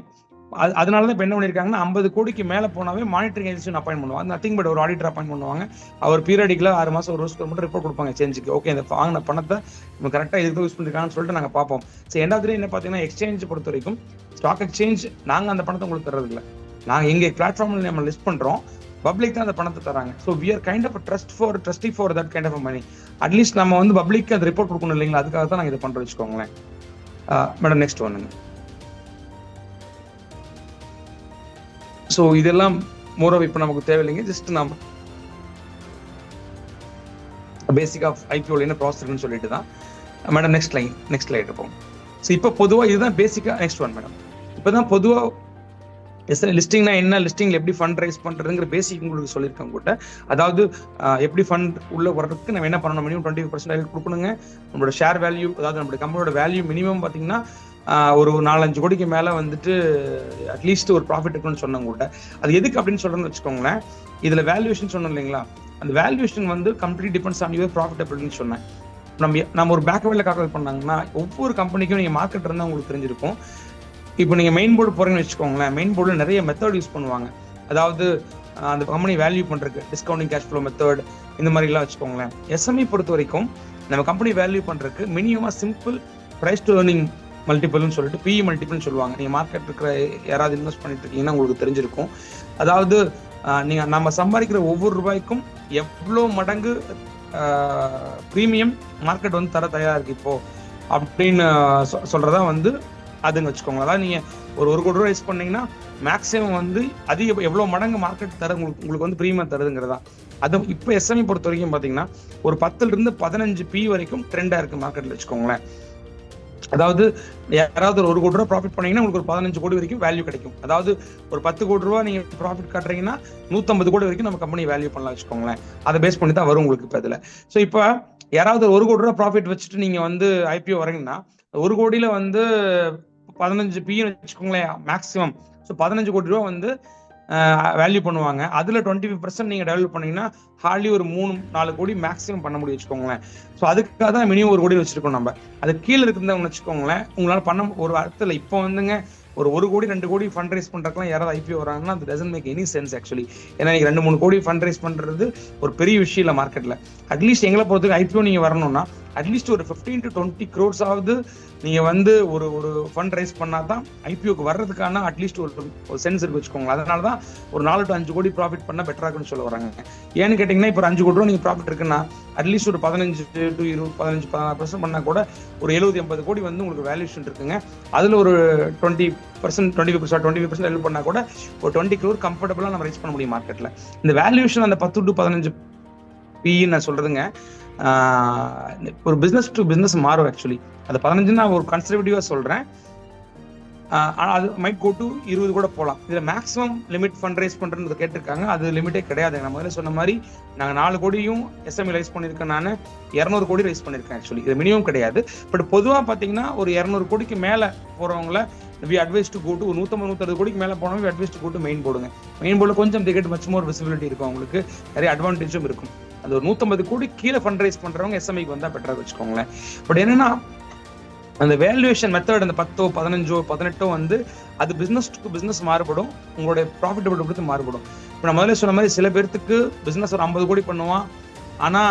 அதனாலதான் இப்ப என்ன பண்ணிருக்காங்கன்னா, 50 கோடிக்கு மேல போனாவே மானிட்டரிங் ஏஜென்சி அப்பாயிண்ட் பண்ணுவாங்க. நத்திங் பட் ஒரு ஆடிட்டர் அப்பாயிண்ட் பண்ணுவாங்க. அவர் பீரியடிக்கலா 6 மாசம் ஒரு வருஷத்துக்கு மட்டும் ரிப்போர்ட் கொடுப்பாங்க சேஞ்சுக்கு. ஓகே, இந்த வாங்கின பணத்தை நம்ம கரெக்டா இதுக்கு யூஸ் பண்ணிருக்காங்கன்னு சொல்லிட்டு நாங்க பார்ப்போம். எண்ட் ஆஃப் தி டே என்ன பாத்தீங்கன்னா, எக்ஸ்சேஞ்ச் பொறுத்த வரைக்கும் ஸ்டாக் எக்ஸ்சேஞ்ச் நாங்க அந்த பணத்தை உங்களுக்கு தர்றது இல்லை. நாங்க எங்க பிளாட்ஃபார்ம்ல நம்ம லிஸ்ட் பண்றோம், பப்ளிக் தான் அந்த பணத்தை தராங்க. So we are kind of trustee for that kind of money. At least நம்ம வந்து பப்ளிக் அந்த ரிப்போர்ட் கொடுக்கணும் இல்லைங்களா, அதுக்காக தான் நாங்க இதை பண்றோம் வச்சுக்கோங்களேன். Madam next ஒன்னுங்க. ஸோ இதெல்லாம் மோரோவ் இப்போ நமக்கு தேவையில்லைங்க. ஜஸ்ட் நம்ம பேசிக் ஆஃப் ஐபிஓல என்ன ப்ராசஸ் இருக்குன்னு சொல்லிட்டு தான். மேடம் நெக்ஸ்ட் ஸ்லைட் இருப்போம். ஸோ இப்போ பொதுவாக இதுதான் பேசிக்கா. Next one madam. இப்போதான் பொதுவாக லிஸ்டிங்னா என்ன, லிஸ்டிங்ல எப்படி ஃபண்ட் ரைஸ் பண்றதுங்கிற பேசிக் உங்களுக்கு சொல்லியிருக்கேன் கூட. அதாவது எப்படி ஃபண்ட் உள்ள வர்றதுக்கு நம்ம என்ன பண்ணணும், மினிமம் 25% கொடுக்கணுங்க. நம்மளோட ஷேர் வேல்யூ, அதாவது நம்மளோட கம்பெனியோட வேல்யூ மினிமம் பார்த்தீங்கன்னா ஒரு 4-5 கோடிக்கு மேல வந்துட்டு அட்லீஸ்ட் ஒரு ப்ராஃபிட் இருக்குன்னு சொன்னாங்க கூட. அது எதுக்கு அப்படின்னு சொல்றேன்னு வச்சுக்கோங்களேன். இதுல வேல்யூவேஷன் சொன்னோம் இல்லைங்களா, அந்த வேல்யூவேஷன் வந்து கம்ப்ளீட் டிபெண்ட்ஸ் ஆன் யுவர் ப்ராஃபிட்டபிலிட்டின்னு சொன்னேன். நம்ம ஒரு பேக்வேர்ட்ல கால்குலேட் பண்ணாங்கன்னா, ஒவ்வொரு கம்பெனிக்கும் நீங்க மார்க்கெட் இருந்தா உங்களுக்கு தெரிஞ்சிருக்கும். இப்போ நீங்க மெயின் போர்டு போறீங்கன்னு வச்சுக்கோங்களேன், மெயின் போர்டுல நிறைய மெத்தட் யூஸ் பண்ணுவாங்க. அதாவது அந்த கம்பெனி வேல்யூ பண்றதுக்கு டிஸ்கவுண்டிங் கேஷ் ஃப்ளோ மெத்தட் இந்த மாதிரி எல்லாம் வச்சுக்கோங்களேன். எஸ்எம்இ பொறுத்த வரைக்கும் நம்ம கம்பெனி வேல்யூ பண்றதுக்கு மினிமமா சிம்பிள் பிரைஸ் டு ஏர்னிங் மல்டிபிள்னு சொல்லிட்டு பிஇ மல்டிபிள்னு சொல்லுவாங்க. நீங்க மார்க்கெட் இருக்கிற யாராவது இன்வெஸ்ட் பண்ணிட்டு இருக்கீங்கன்னா உங்களுக்கு தெரிஞ்சிருக்கும். அதாவது நீங்க நம்ம சம்பாதிக்கிற ஒவ்வொரு ரூபாய்க்கும் எவ்வளோ மடங்கு பிரீமியம் மார்க்கெட் வந்து தர தயாரா இருக்கு இப்போ அப்படின்னு சொல்றதா வந்து அதுன்னு வச்சுக்கோங்களேன். அதாவது நீங்க ஒரு கோடி ரூபாய் ரைஸ் பண்ணீங்கன்னா மேக்ஸிமம் வந்து அதிக எவ்வளவு மடங்கு மார்க்கெட் தர உங்களுக்கு வந்து பிரீமியம் தருதுங்கிறதா. அது இப்போ எஸ்எம்இ பொறுத்த வரைக்கும் பாத்தீங்கன்னா ஒரு 10 to 15 P வரைக்கும் ட்ரெண்டா இருக்கு மார்க்கெட்ல வச்சுக்கோங்களேன். அதாவது யாராவது ஒரு கோடி ரூபாய் ப்ராஃபிட் பண்ணீங்கன்னா உங்களுக்கு ஒரு 15 கோடி வரைக்கும் வேல்யூ கிடைக்கும். அதாவது ஒரு 10 கோடி ரூபாய் நீங்க ப்ராஃபிட் காட்டுறீங்கன்னா 150 கோடி வரைக்கும் நம்ம கம்பெனி வேல்யூ பண்ணலாம் வச்சுக்கோங்களேன். அதை பேஸ் பண்ணி தான் வரும் உங்களுக்கு இப்போ இதுல. ஸோ இப்போ யாராவது ஒரு கோடி ரூபாய் ப்ராஃபிட் வச்சுட்டு நீங்க வந்து ஐபிஓ வரீங்கன்னா 1 கோடியில வந்து 15 P வச்சுக்கோங்களேன் மேக்ஸிமம். ஸோ 15 கோடி ரூபாய் வந்து வேல்யூ பண்ணுவாங்க. அதுல 25% நீங்க டெவலப் பண்ணீங்கன்னா ஹார்ட்லி ஒரு 3-4 கோடி மேக்ஸிமம் பண்ண முடியும் வச்சுக்கோங்களேன். ஸோ அதுக்காக தான் மினிமம் 1 கோடி வச்சிருக்கோம் நம்ம. அது கீழே இருக்கிறவங்க வச்சுக்கோங்களேன் உங்களால பண்ண ஒரு அர்த்தத்தில் இப்போ வந்துங்க ஒரு 1 கோடி 2 கோடி ஃபண்ட் ரைஸ் பண்றதுக்குலாம் யாராவது ஐபிஓ வராங்கன்னா அது doesn't make any sense actually. ஏன்னா நீங்க 2-3 கோடி ஃபண்ட் ரைஸ் பண்றது ஒரு பெரிய விஷயம் இல்லை மார்க்கெட்ல. அட்லீஸ்ட் எங்களை பொறுத்தவரைக்கும் ஐபிஓ நீங்க வரணும்னா அட்லீஸ்ட் ஒரு 15 to 20 crores ஆகுது நீங்க வந்து ஒரு ஃபண்ட் ரைஸ் பண்ணாதான் ஐபிஓக்கு வர்றதுக்கான அட்லீஸ்ட் ஒரு சென்ஸ் இருக்கு வச்சுக்கோங்க. அதனாலதான் ஒரு 4 to 5 கோடி ப்ராஃபிட் பண்ணா பெட்டரா இருக்குன்னு சொல்ல வராங்க. ஏன்னு கேட்டீங்கன்னா இப்போ 5 கோடி ரூபா நீங்க ப்ராஃபிட் இருக்குன்னா அட்லீஸ்ட் ஒரு 15 to 15% பண்ணா கூட ஒரு 70-80 கோடி வந்து உங்களுக்கு வேல்யூஷன் இருக்குங்க. அதுல ஒரு 25% ஹெல்ப் பண்ணா கூட ஒரு 20 crore கம்ஃபர்டபுளா நம்ம ரைஸ் பண்ண முடியும் மார்க்கெட்ல. இந்த வேல்யூஷன் அந்த 10 to 15 P நான் சொல்றதுங்க ஒரு பிசினஸ் டு பிசினஸ் மாறும் ஆக்சுவலி. அது 15 நான் ஒரு கன்சர்வேட்டிவா சொல்றேன். அது மைட் கோ டு 20 கூட போகலாம். இதுல மேக்ஸிமம் லிமிட் ஃபண்ட் ரைஸ் பண்றது கேட்டிருக்காங்க. அது லிமிட்டே கிடையாது. நான் முதல்ல சொன்ன மாதிரி நாங்க 4 கோடியும் எஸ்எம்இ ரைஸ் பண்ணிருக்கேன். நான் 200 கோடி ரைஸ் பண்ணிருக்கேன் ஆக்சுவலி. இது மினிமம் கிடையாது. பட் பொதுவா பாத்தீங்கன்னா ஒரு 200 கோடிக்கு மேல போறவங்கள we advise to go to 150-160 கோடிக்கு மேல போனவங்க we advise to go to main போர்டுங்க. மெயின் போர்டுல கொஞ்சம் they get much more visibility இருக்கும். உங்களுக்கு நிறைய அட்வான்டேஜும் இருக்கும். அது ஒரு 150 கோடி கீழே ஃபண்ட் ரைஸ் பண்றவங்க எஸ்எம்ஐக்கு வந்தா பெட்டரா வச்சுக்கோங்களேன். பட் என்னன்னா அந்த வேல்யூவேஷன் மெத்தட் அந்த 10, 15, 18 வந்து அது பிசினஸ் டு பிசினஸ் மாறுபடும். உங்களுடைய ப்ராஃபிட்டபிலிட்டி பொறுத்து மாறுபடும். இப்போ நான் முதல்ல சொன்ன மாதிரி சில பேருக்கு பிசினஸ் ஒரு 50 கோடி பண்ணுவான், ஆனா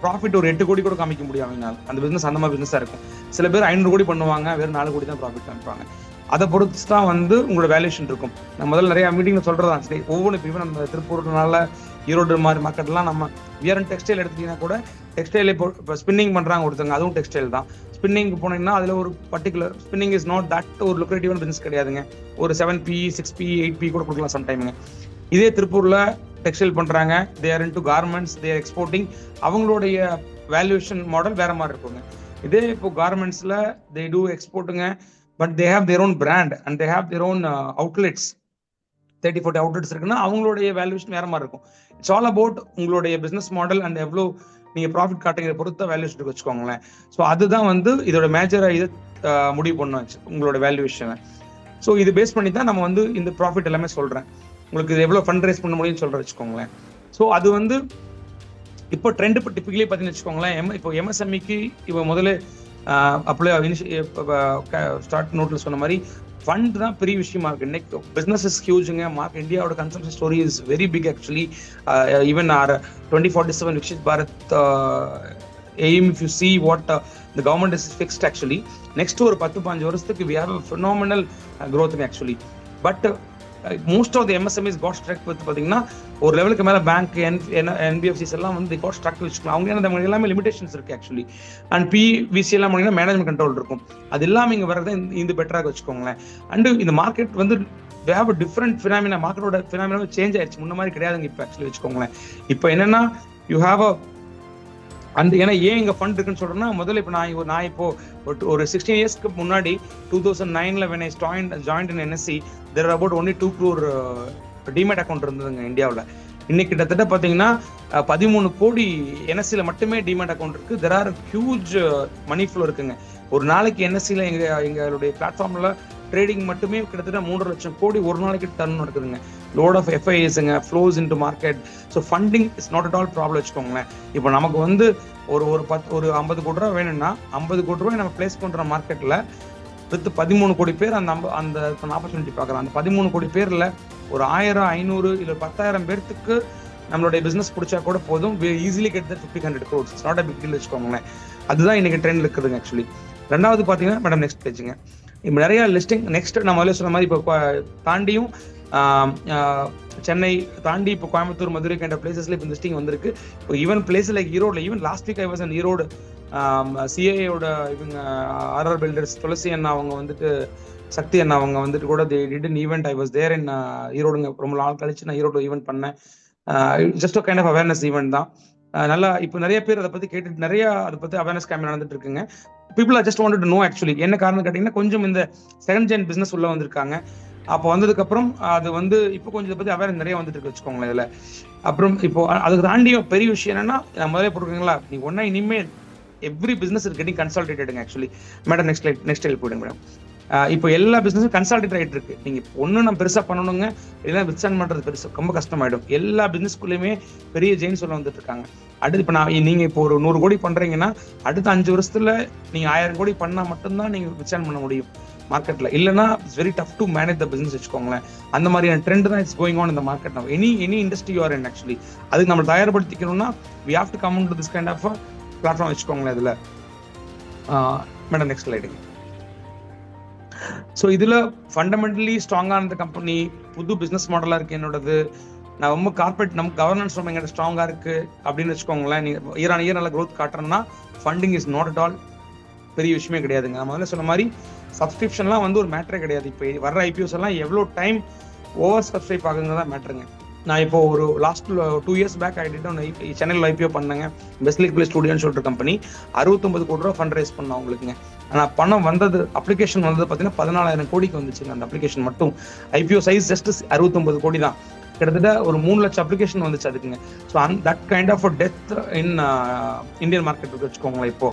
ப்ராஃபிட் ஒரு 8 கோடி கூட காமிக்க முடியும் அவங்களால. அந்த பிசினஸ் அந்த மாதிரி பிசினஸா இருக்கும். சில பேர் 500 கோடி பண்ணுவாங்க, வெறும் 4 கோடி தான் ப்ராஃபிட் காமிப்பாங்க. அதை பொறுத்து தான் வந்து உங்களோட வேல்யூஷன் இருக்கும். நான் முதல்ல நிறைய மீட்டிங்ல சொல்றதான் சரி ஒவ்வொன்று இப்போ நம்ம திருப்பூர்னால ஈரோடு மாதிரி மார்க்கெட்லாம் நம்ம வியர் அண்ட் டெக்ஸ்டைல் எடுத்துட்டீங்கன்னா கூட டெக்ஸ்டைல் இப்போ ஸ்பின்னிங் பண்றாங்க ஒருத்தவங்க, அதுவும் டெக்ஸ்டைல் தான். ஸ்பின்னிங் போனீங்கன்னா அதுல ஒரு particular spinning is not that ஒரு லுக்ரேட்டிவான பிசினஸ் கிடையாதுங்க. ஒரு 7P 6P 8P கூட கொடுக்கலாம் சம்டைமுங்க. இதே திருப்பூர்ல டெக்ஸ்டைல் பண்றாங்க, they are into garments, they are exporting, அவங்களுடைய வேல்யூவேஷன் மாடல் வேற மாதிரி இருக்குங்க. இதே இப்போ கார்மெண்ட்ஸ்ல தே டூ எக்ஸ்போர்ட்டுங்க, but they have their own brand and they have their own outlets. 30-40 outlets இருக்குன்னா அவங்களுடைய வேல்யூஷன் வேற மாதிரி இருக்கும். இட்ஸ் ஆல் அபவுட் உங்களுடைய பிசினஸ் மாடல் அண்ட் எவ்வளோ நீங்க ப்ராஃபிட் காட்டுங்கிற பொறுத்த வேல்யூஷன் வச்சுக்கோங்களேன். ஸோ அதுதான் வந்து இதோட மேஜரா இது முடிவு பண்ண உங்களோட வேல்யூவேஷனை. ஸோ இது பேஸ் பண்ணி தான் நம்ம வந்து இந்த ப்ராஃபிட் எல்லாமே சொல்றேன். உங்களுக்கு இது எவ்வளோ ஃபண்ட் ரைஸ் பண்ண முடியும்னு சொல்ற வச்சுக்கோங்களேன். ஸோ அது வந்து இப்போ ட்ரெண்ட் இப்போ டிப்பிக்கலி பார்த்தீங்கன்னு வச்சுக்கோங்களேன். இப்போ எம்எஸ்எம்இக்கு இப்போ முதல்ல ஸ்டார்ட் நோட்ல சொன்ன மாதிரி ஃபண்ட் தான் பெரிய விஷயமா இருக்கு. இன்னைக்கு பிசினஸ் இஸ் ஹியூஜுங்க. மார்க் இந்தியாவோட consumption story is very big actually. Even our 2047 Viksit Bharat aim, if you see what the government is fixed actually, next ஒரு 10-15 வருஷத்துக்கு we have a phenomenal growth actually. But most of the MSMEs got struck with பாத்தீங்கன்னா ஒரு லெவலுக்கு மேல bank NBFCs எல்லாம் வந்து they got struck வச்சுக்கலாம். அவங்க என்ன எல்லாமே லிமிடேஷன்ஸ் இருக்கு ஆக்சுவலி. அண்ட் PVC எல்லாம் பண்ணீங்கன்னா மேனேஜ்மெண்ட் கண்ட்ரோல் இருக்கும். அது எல்லாமே இங்க வர்றது இந்த பெட்டராக வச்சுக்கோங்களேன். அண்ட் இந்த மார்க்கெட் வந்து they have a different phenomena. மார்க்கெட்டோட phenomena சேஞ்ச் ஆயிடுச்சு, முன்ன மாதிரி கிடையாதுங்க இப்போ ஆக்சுவலி வச்சுக்கோங்களேன். இப்போ என்னன்னா you have a அந்த ஏன்னா ஏன் இங்க ஃபண்ட் இருக்குன்னு சொல்றேன்னா முதல்ல இப்போ நான் இப்போ ஒரு 16 இயர்ஸ்க்கு முன்னாடி 2009ல when I joined in NSE, there are about only 2 crore demat account இருந்ததுங்க இந்தியாவில். இன்னைக்கு கிட்டத்தட்ட பார்த்தீங்கன்னா 13 கோடி NSEல மட்டுமே டிமேட் அக்கௌண்ட் இருக்கு. there are huge money flow இருக்குங்க. ஒரு நாளைக்கு NSEல எங்களுடைய பிளாட்ஃபார்ம்ல ட்ரேடிங் மட்டுமே கிட்டத்தட்ட 3 லட்சம் கோடி ஒரு நாளைக்கு டர்ன் நடக்குதுங்க. லோட் ஆஃப் FIIsங்க, flows into market. So funding is not at all problem வச்சுக்கோங்களேன். இப்போ நமக்கு வந்து ஒரு 50 கோடி ரூபா வேணும்னா 50 கோடி ரூபாய் நம்ம பிளேஸ் பண்ற மார்க்கெட்ல வித் 13 கோடி பேர் அந்த ஆப்பர்ச்சுனிட்டி பார்க்குறாங்க. அந்த 13 கோடி பேர்ல ஒரு 1000, 500 இல்லை 10,000 பேர்த்துக்கு நம்மளுடைய பிசினஸ் பிடிச்சா கூட போதும். Easily get that 50-100 crores. It's not a big deal வச்சுக்கோங்களேன். அதுதான் இன்னைக்கு ட்ரெண்ட் இருக்குதுங்க ஆக்சுவலி. ரெண்டாவது பார்த்தீங்கன்னா மேடம் நெக்ஸ்ட் பேஜுங்க. இப்போ நிறைய லிஸ்டிங் நெக்ஸ்ட் நம்ம முதல்ல சொன்ன மாதிரி இப்போ தாண்டியும் சென்னை தாண்டி இப்போ கோயம்புத்தூர், மதுரை கண்ட பிளேசஸ்ல இப்போ லிஸ்டிங் வந்திருக்கு. இப்போ even place like Erode, even last week I was in Erode சிஏயோட இவங்க ஆர்ஆர் பில்டர்ஸ் துளசி அண்ணா அவங்க வந்துட்டு சக்தி அண்ணா அவங்க வந்துட்டு கூட ஈவெண்ட் ஐ வாஸ் தேர் இன் ஈரோடுங்க. ரொம்ப நாள் கழிச்சு நான் ஈரோடு ஈவெண்ட் பண்ணேன். Just kind of awareness event தான். நல்லா இப்போ நிறைய பேர் அதை பத்தி கேட்டு நிறைய அதை பத்தி அவேர்னஸ் கேம்பெயின் நடந்துட்டு இருக்குங்க. People are just wanted to know actually. என்ன காரணம் கேட்டீங்கன்னா, கொஞ்சம் இந்த செகண்ட் ஜென் பிசினஸ் உள்ள வந்திருக்காங்க. அப்போ வந்ததுக்கு அப்புறம் அது வந்து இப்போ கொஞ்சம் இதை பத்தி அவேர்னஸ் நிறைய வந்துட்டு இருக்கு வச்சுக்கோங்களேன் இதுல. அப்புறம் இப்போ அதுக்கு தாண்டியும் பெரிய விஷயம் என்னன்னா, நான் முதலே போட்டுருக்கீங்களா, நீ ஒன்னா இனிமேல் எவ்ரி பிசினஸ் இஸ் கெட்டிங் கன்சால்டேட்டடுங்க ஆக்சுவலி. மேடம் நெக்ஸ்ட் ஸ்டைல் போயிடுங்க மேடம். இப்போ எல்லா பிசினஸும் கன்சால்டேட் ஆகிட்டு இருக்கு. நீங்க ஒன்றும் நம்ம பெருசா பண்ணணுங்க, இல்லைன்னா வித்ஸ்டாண்ட் பண்றது பெருசா ரொம்ப கஷ்டமாயிடும். எல்லா பிசினஸ்குள்ளேயுமே பெரிய ஜெயின் சொல்ல வந்துட்டு இருக்காங்க. அடுத்து இப்போ நீங்க இப்போ ஒரு 100 கோடி பண்றீங்கன்னா, அடுத்த 5 வருஷத்துல நீங்க 1000 கோடி பண்ணா மட்டும்தான் நீங்க வித்ஸ்டாண்ட் பண்ண முடியும் மார்க்கெட்ல. இல்லைன்னா it's very tough to manage the business வச்சுக்கோங்களேன். அந்த மாதிரியான ட்ரெண்ட் தான் இட்ஸ் கோயிங் ஆன் இந்த மார்க்கெட். நம்ம any industry you are in actually அதுக்கு நம்ம தயார்படுத்திக்கணும்னா we have to come into this kind of platform வச்சுக்கோங்களேன் இதுல. Madam next slide. ஸோ இதுல ஃபண்டமெண்டலி ஸ்ட்ராங்கான கம்பெனி, புது பிசினஸ் மாடலா இருக்கு என்னோடது. நான் ரொம்ப கார்பரேட், நம்ம கவர்னன்ஸ் ரொம்ப எங்கிட்ட ஸ்ட்ராங்கா இருக்கு அப்படின்னு வச்சுக்கோங்களேன். நீங்க இயர் ஆன் இயர் நல்ல க்ரோத் காட்டுறேன்னா funding is not at all பெரிய விஷயமே கிடையாதுங்க. நான் முதல்ல சொன்ன மாதிரி சப்ஸ்கிரிப்ஷன்லாம் வந்து ஒரு மேட்டரே கிடையாது. இப்போ வர்ற ஐபிஓஸ் எல்லாம் எவ்வளோ டைம் ஓவர் சப்ஸ்கிரைப் ஆகுங்கிறதா மேட்டருங்க. நான் இப்போ ஒரு லாஸ்ட் 2 years பேக் ஆகிட்டு சென்னையில் ஐபிஓ பண்ணேங்க. பெஸ்ட்லிக் பிளே ஸ்டுடியோன்னு சொல்லிட்டு கம்பெனி 69 கோடி ரூபா ஃபண்ட் ரைஸ் பண்ணோம் அவங்களுக்குங்க. ஆனால் பணம் வந்தது, அப்ளிகேஷன் வந்தது பார்த்தீங்கன்னா 14,000 கோடிக்கு வந்துச்சுங்க அந்த அப்ளிகேஷன் மட்டும். ஐபிஓ சைஸ் ஜஸ்ட் 69 கோடி தான். கிட்டத்தட்ட ஒரு 3 லட்சம் அப்ளிகேஷன் வந்துச்சு அதுக்குங்க. ஸோ தட் கைண்ட் ஆஃப் டெத் இன் இந்தியன் மார்க்கெட் வச்சுக்கோங்களேன் இப்போ.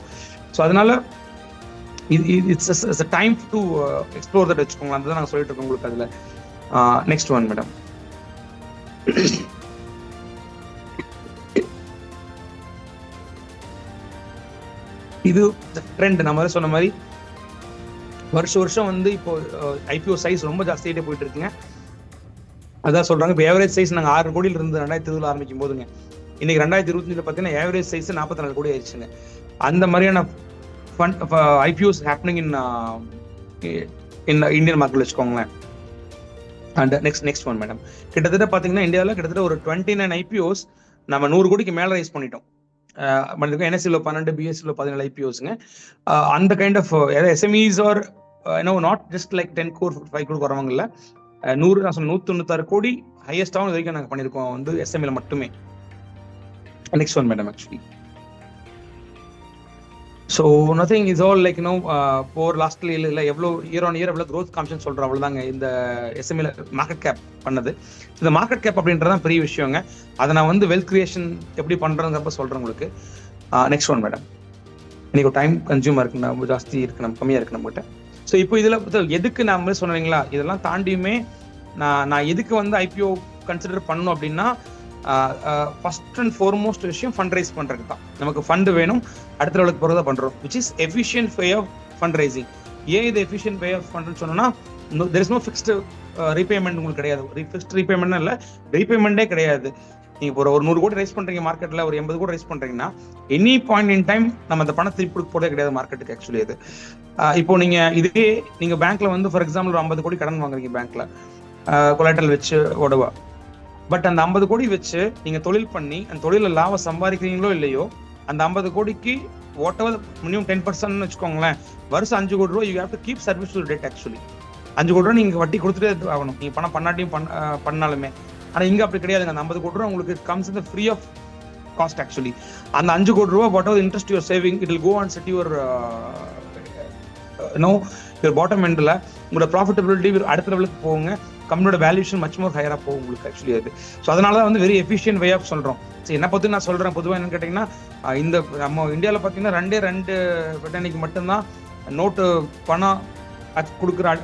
ஸோ அதனால it's time to explore that வச்சுக்கோங்களேன். அதுதான் நாங்கள் சொல்லிட்டு இருக்கோம் உங்களுக்கு. அதில் நெக்ஸ்ட் ஒன் மேடம். இது ட்ரெண்ட் நம்ம சொன்ன மாதிரி வருஷம் வந்து இப்போ ஐபிஓ சைஸ் ரொம்ப ஜாஸ்தியாகிட்டே போயிட்டு இருக்குங்க. அதான் சொல்றாங்க, இப்போ ஏவரேஜ் சைஸ் நாங்கள் 6 கோடியில் இருந்து 2020 ஆரம்பிக்கும் போதுங்க, இன்னைக்கு 2025 பார்த்தீங்கன்னா ஏவரேஜ் சைஸ் 44 கோடி ஆயிடுச்சுங்க. அந்த மாதிரியான fund IPOs happening in Indian market வச்சுக்கோங்களேன். And next one madam. கிட்டத்தட்ட பார்த்தீங்கன்னா இந்தியாவில் கிட்டத்தட்ட ஒரு 29 ஐபிஓஸ் நம்ம 100 கோடிக்கு மேலே ரைஸ் பண்ணிட்டோம். என்எஸ்சியில் 12, பிஎஸ்சியில் 17 ஐபிஓஸ்ங்க. அந்த kind of SMEs are not just like 10 crore 5 crore வரவங்க இல்லை. 196 கோடி ஹையஸ்டாகவும் இது வரைக்கும் நாங்கள் பண்ணியிருக்கோம் வந்து எஸ்எம்இல மட்டுமே. Next one madam actually. So nothing is all like போர் லாஸ்ட்ல இல்லை எவ்வளோ இயர் ஆன் இயர் எவ்வளோ க்ரோத் காமிஷன் சொல்கிறோம் அவ்வளோதாங்க இந்த எஸ்எம்இல மார்க்கெட் கேப் பண்ணது. இந்த மார்க்கெட் கேப் அப்படின்றதான் பெரிய விஷயங்க. அதை நான் வந்து வெல்த் கிரியேஷன் எப்படி பண்ணுறதுங்கிறப்ப சொல்கிறேன் உங்களுக்கு. Next one madam. இன்னைக்கு டைம் கன்சியூமர் இருக்கு, நம்ம ஜாஸ்தி இருக்கு, நம்ம கம்மியாக இருக்கு நம்மகிட்ட. ஸோ இப்போ இதில் எதுக்கு நான் சொன்னீங்களா, இதெல்லாம் தாண்டியுமே நான் எதுக்கு வந்து ஐபிஓ கன்சிடர் பண்ணணும் அப்படின்னா, ஃபர்ஸ்ட் அண்ட் ஃபார்மோஸ்ட் விஷயம் ஃபண்ட் ரைஸ் பண்ணுறதுக்கு தான். நமக்கு ஃபண்டு வேணும், அடுத்த லெவலுக்கு போகிறதா பண்ணுறோம், which is efficient way of fund raising. ஏன் இது எஃபிஷியன்ட் வே ஆஃப் ஃபண்ட்னு சொன்னோன்னா, there is no fixed repayment உங்களுக்கு கிடையாது. ஃபிக்ஸ்ட் ரீபேமெண்ட்னா இல்லை, ரீபேமெண்ட்டே கிடையாது. நீங்கள் ஒரு 100 கோடி ரைஸ் பண்ணுறீங்க மார்க்கெட்டில், ஒரு 80 கோடி ரைஸ் பண்ணுறீங்கன்னா எனி பாயிண்ட் இன் டைம் நம்ம அந்த பணத்தை திருப்பி போடவே கிடையாது மார்க்கெட்டுக்கு ஆக்சுவலி. அது இப்போ இதே நீங்கள் பேங்க்ல வந்து ஃபார் எக்ஸாம்பிள் ஒரு 50 கோடி கடன் வாங்குறீங்க பேங்க்ல கொலாட்டரல் வச்சு உடவா. பட் அந்த 50 கோடி வச்சு நீங்க தொழில் பண்ணி அந்த தொழில லாபம் சம்பாதிக்கிறீங்களோ இல்லையோ, அந்த 50 கோடிக்கு வாட் எவர் மினிமம் 10% வச்சுக்கோங்களேன், வருஷம் 5 கோடி ரூபா you have to keep service to debt actually. 5 கோடி ரூபா நீங்க வட்டி கொடுத்துட்டே ஆகணும், நீங்க பணம் பண்ணாட்டியும் பண்ணாலுமே. ஆனா இங்க அப்படி கிடையாதுங்க. அந்த 50 கோடி ரூபா உங்களுக்கு comes in free of cost actually. அந்த 5 கோடி ரூபா whatever interest your saving it will go and set your bottom எண்ட்ல உங்களோட ப்ராஃபிட்டபிலிட்டி அடுத்த லெவலுக்கு போகுங்க. கம்பெனியோட வேல்யூஷன் மச் மோர் ஹையரா போகும் உங்களுக்கு ஆக்சுவலி. அது ஸோ அதனால தான் வந்து வெரி எஃபிஷியன்ட் வே ஆஃப் சொல்றோம். சரி, என்ன பத்தி நான் சொல்றேன் பொதுவாக என்னன்னு கேட்டீங்கன்னா, இந்த நம்ம இந்தியாவில் பார்த்தீங்கன்னா 2 பெட்டானிக்கு மட்டும்தான் நோட்டு பணம் கொடுக்குற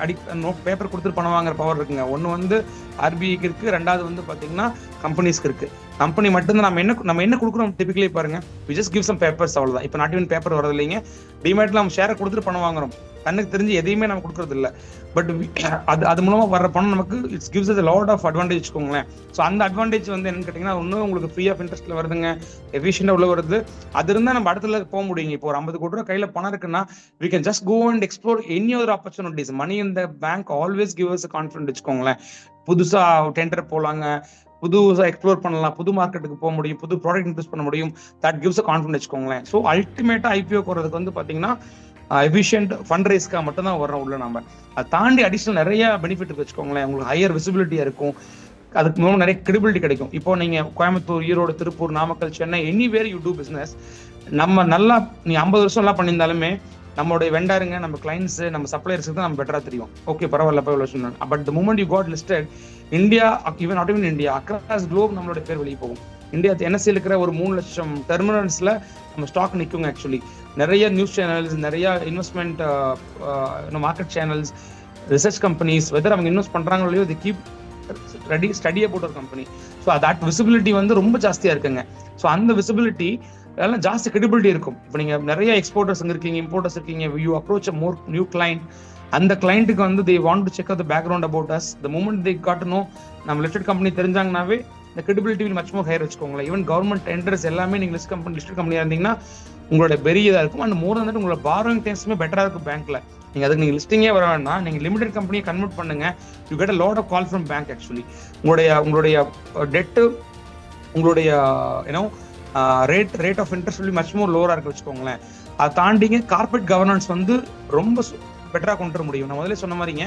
பேப்பர் கொடுத்துட்டு பணம் வாங்குற பவர் இருக்குங்க. ஒன்று வந்து ஆர்பிஐக்கு இருக்கு, 2வது வந்து பார்த்தீங்கன்னா கம்பெனிஸ்க்கு இருக்கு. கம்பெனி மட்டும்தான் நம்ம என்ன கொடுக்குறோம் டிபிக்கலி பாருங்க, we just give some papers, அவ்வளோதான். இப்போ நாட் ஈவன் பேப்பர் வரது இல்லைங்க. டிமேட்ல நம்ம ஷேரை கொடுத்துட்டு பணம் வாங்குறோம், கண்ணுக்கு தெரிஞ்சு எதையுமே நம்ம கொடுக்கறது இல்லை. பட் அது மூலமா வர்ற பணம் நமக்கு it's gives a lot of advantage வச்சுக்கோங்களேன். ஸோ அந்த அட்வான்டேஜ் வந்து என்னன்னு கேட்டீங்கன்னா, ஒன்றும் உங்களுக்கு ஃப்ரீ ஆஃப் இன்ட்ரெஸ்ட்ல வருதுங்க, எஃபிஷியன்டா உள்ள வருது. அது இருந்தால் நம்ம அடுத்த போக முடியுங்க. இப்போ ஒரு 50 கோடி ரூபா கையில பணம் இருக்குன்னா we can just go and explore any other opportunities. Money in the bank always give us a confidence வச்சுக்கோங்களேன். புதுசா டெண்டர் போலாங்க, புதுசா எக்ஸ்ப்ளோர் பண்ணலாம், புது மார்க்கெட்டுக்கு போக முடியும், புது ப்ராடக்ட் இன்ட்ரூஸ் பண்ண முடியும். தட் கிவ்ஸ் அ கான்ஃபிடன்ஸ் வச்சுக்கோங்களேன். ஸோ அல்டிமேட்டா ஐபிஓ போறதுக்கு வந்து பாத்தீங்கன்னா எஃபிஷியன்ட் ஃபண்ட் ரைஸ்க்காக மட்டும் தான் வர்றோம் உள்ள. நம்ம அதை தாண்டி அடிஷனல் நிறைய பெனிஃபிட் இருக்கு வச்சுக்கோங்களேன். உங்களுக்கு ஹையர் விசிபிலிட்டியா இருக்கும், அதுக்கு மூலம் நிறைய கிரெடிபிலிட்டி கிடைக்கும். இப்போ நீங்க Coimbatore, Erode, Tiruppur, Namakkal, Chennai, anywhere you do business, நம்ம நல்லா நீ 50 வருஷம் எல்லாம் பண்ணியிருந்தாலுமே நம்மளுடைய வெண்டாருங்க, நம்ம கிளைண்ட்ஸ், நம்ம சப்ளையர்ஸ்க்கு தான் நம்ம பெட்டரா தெரியும். ஓகே பரவாயில்ல இவ்வளவு வருஷம். But the moment you got listed India, even not even India, across globe நம்மளோட பேர் வெளியே போகும். இந்தியா என்எஸ்சியில் இருக்கிற ஒரு 3 லட்சம் டெர்மினல்ஸ்ல நம்ம ஸ்டாக் நிற்குங்க. ஆக்சுவலி நிறைய நியூஸ் சேனல்ஸ், நிறைய investment market channels, research companies, whether அவங்க இன்வெஸ்ட் பண்றாங்களோ இல்லையோ, they keep ready study about ஒரு கம்பெனி. ஸோ தட் விசிபிலிட்டி வந்து ரொம்ப ஜாஸ்தியா இருக்குங்க. ஸோ அந்த விசிபிலிட்டி அதெல்லாம் ஜாஸ்தி கிரெடிபிலிட்டி இருக்கும். இப்போ நீங்க நிறைய எக்ஸ்போர்ட்டர்ஸ் இருக்கீங்க, இம்போர்ட்டர்ஸ் இருக்கீங்க, you approach a more new client, அந்த கிளைண்ட்டுக்கு வந்து they want to check out the background about us. The moment they got to know நம்ம லிஸ்டட் கம்பெனி தெரிஞ்சாங்கனாவே இந்த credibility will much more higher வச்சுக்கோங்களேன். ஈவன் கவர்மெண்ட் டெண்டர்ஸ் எல்லாமே நீங்க லிஸ்டட் கம்பெனியா இருந்தீங்கன்னா உங்களோட பெரிய இதாக இருக்கும். அண்ட் மோர் தன் உங்களோட பாரோயிங் டைம்ஸுமே பெட்டரா இருக்கும் பேங்க்ல. நீங்க அதுக்கு நீங்க லிஸ்டிங்கே வர வேண்டாம், நீங்க லிமிடெட் கம்பெனியை கன்வெர்ட் பண்ணுங்க, you get a lot of call from bank. Actually உங்களுடைய டெட்டு, உங்களுடைய ஏன்னோ ரேட் ஆஃப் இன்ட்ரெஸ்ட் சொல்லி மச் மோர் லோவரா இருக்கு வச்சுக்கோங்களேன். அதை தாண்டிங்க கார்பரேட் கவர்னன்ஸ் வந்து ரொம்ப பெட்டரா கொண்டு வர முடியும். நான் முதல்ல சொன்ன மாதிரிங்க,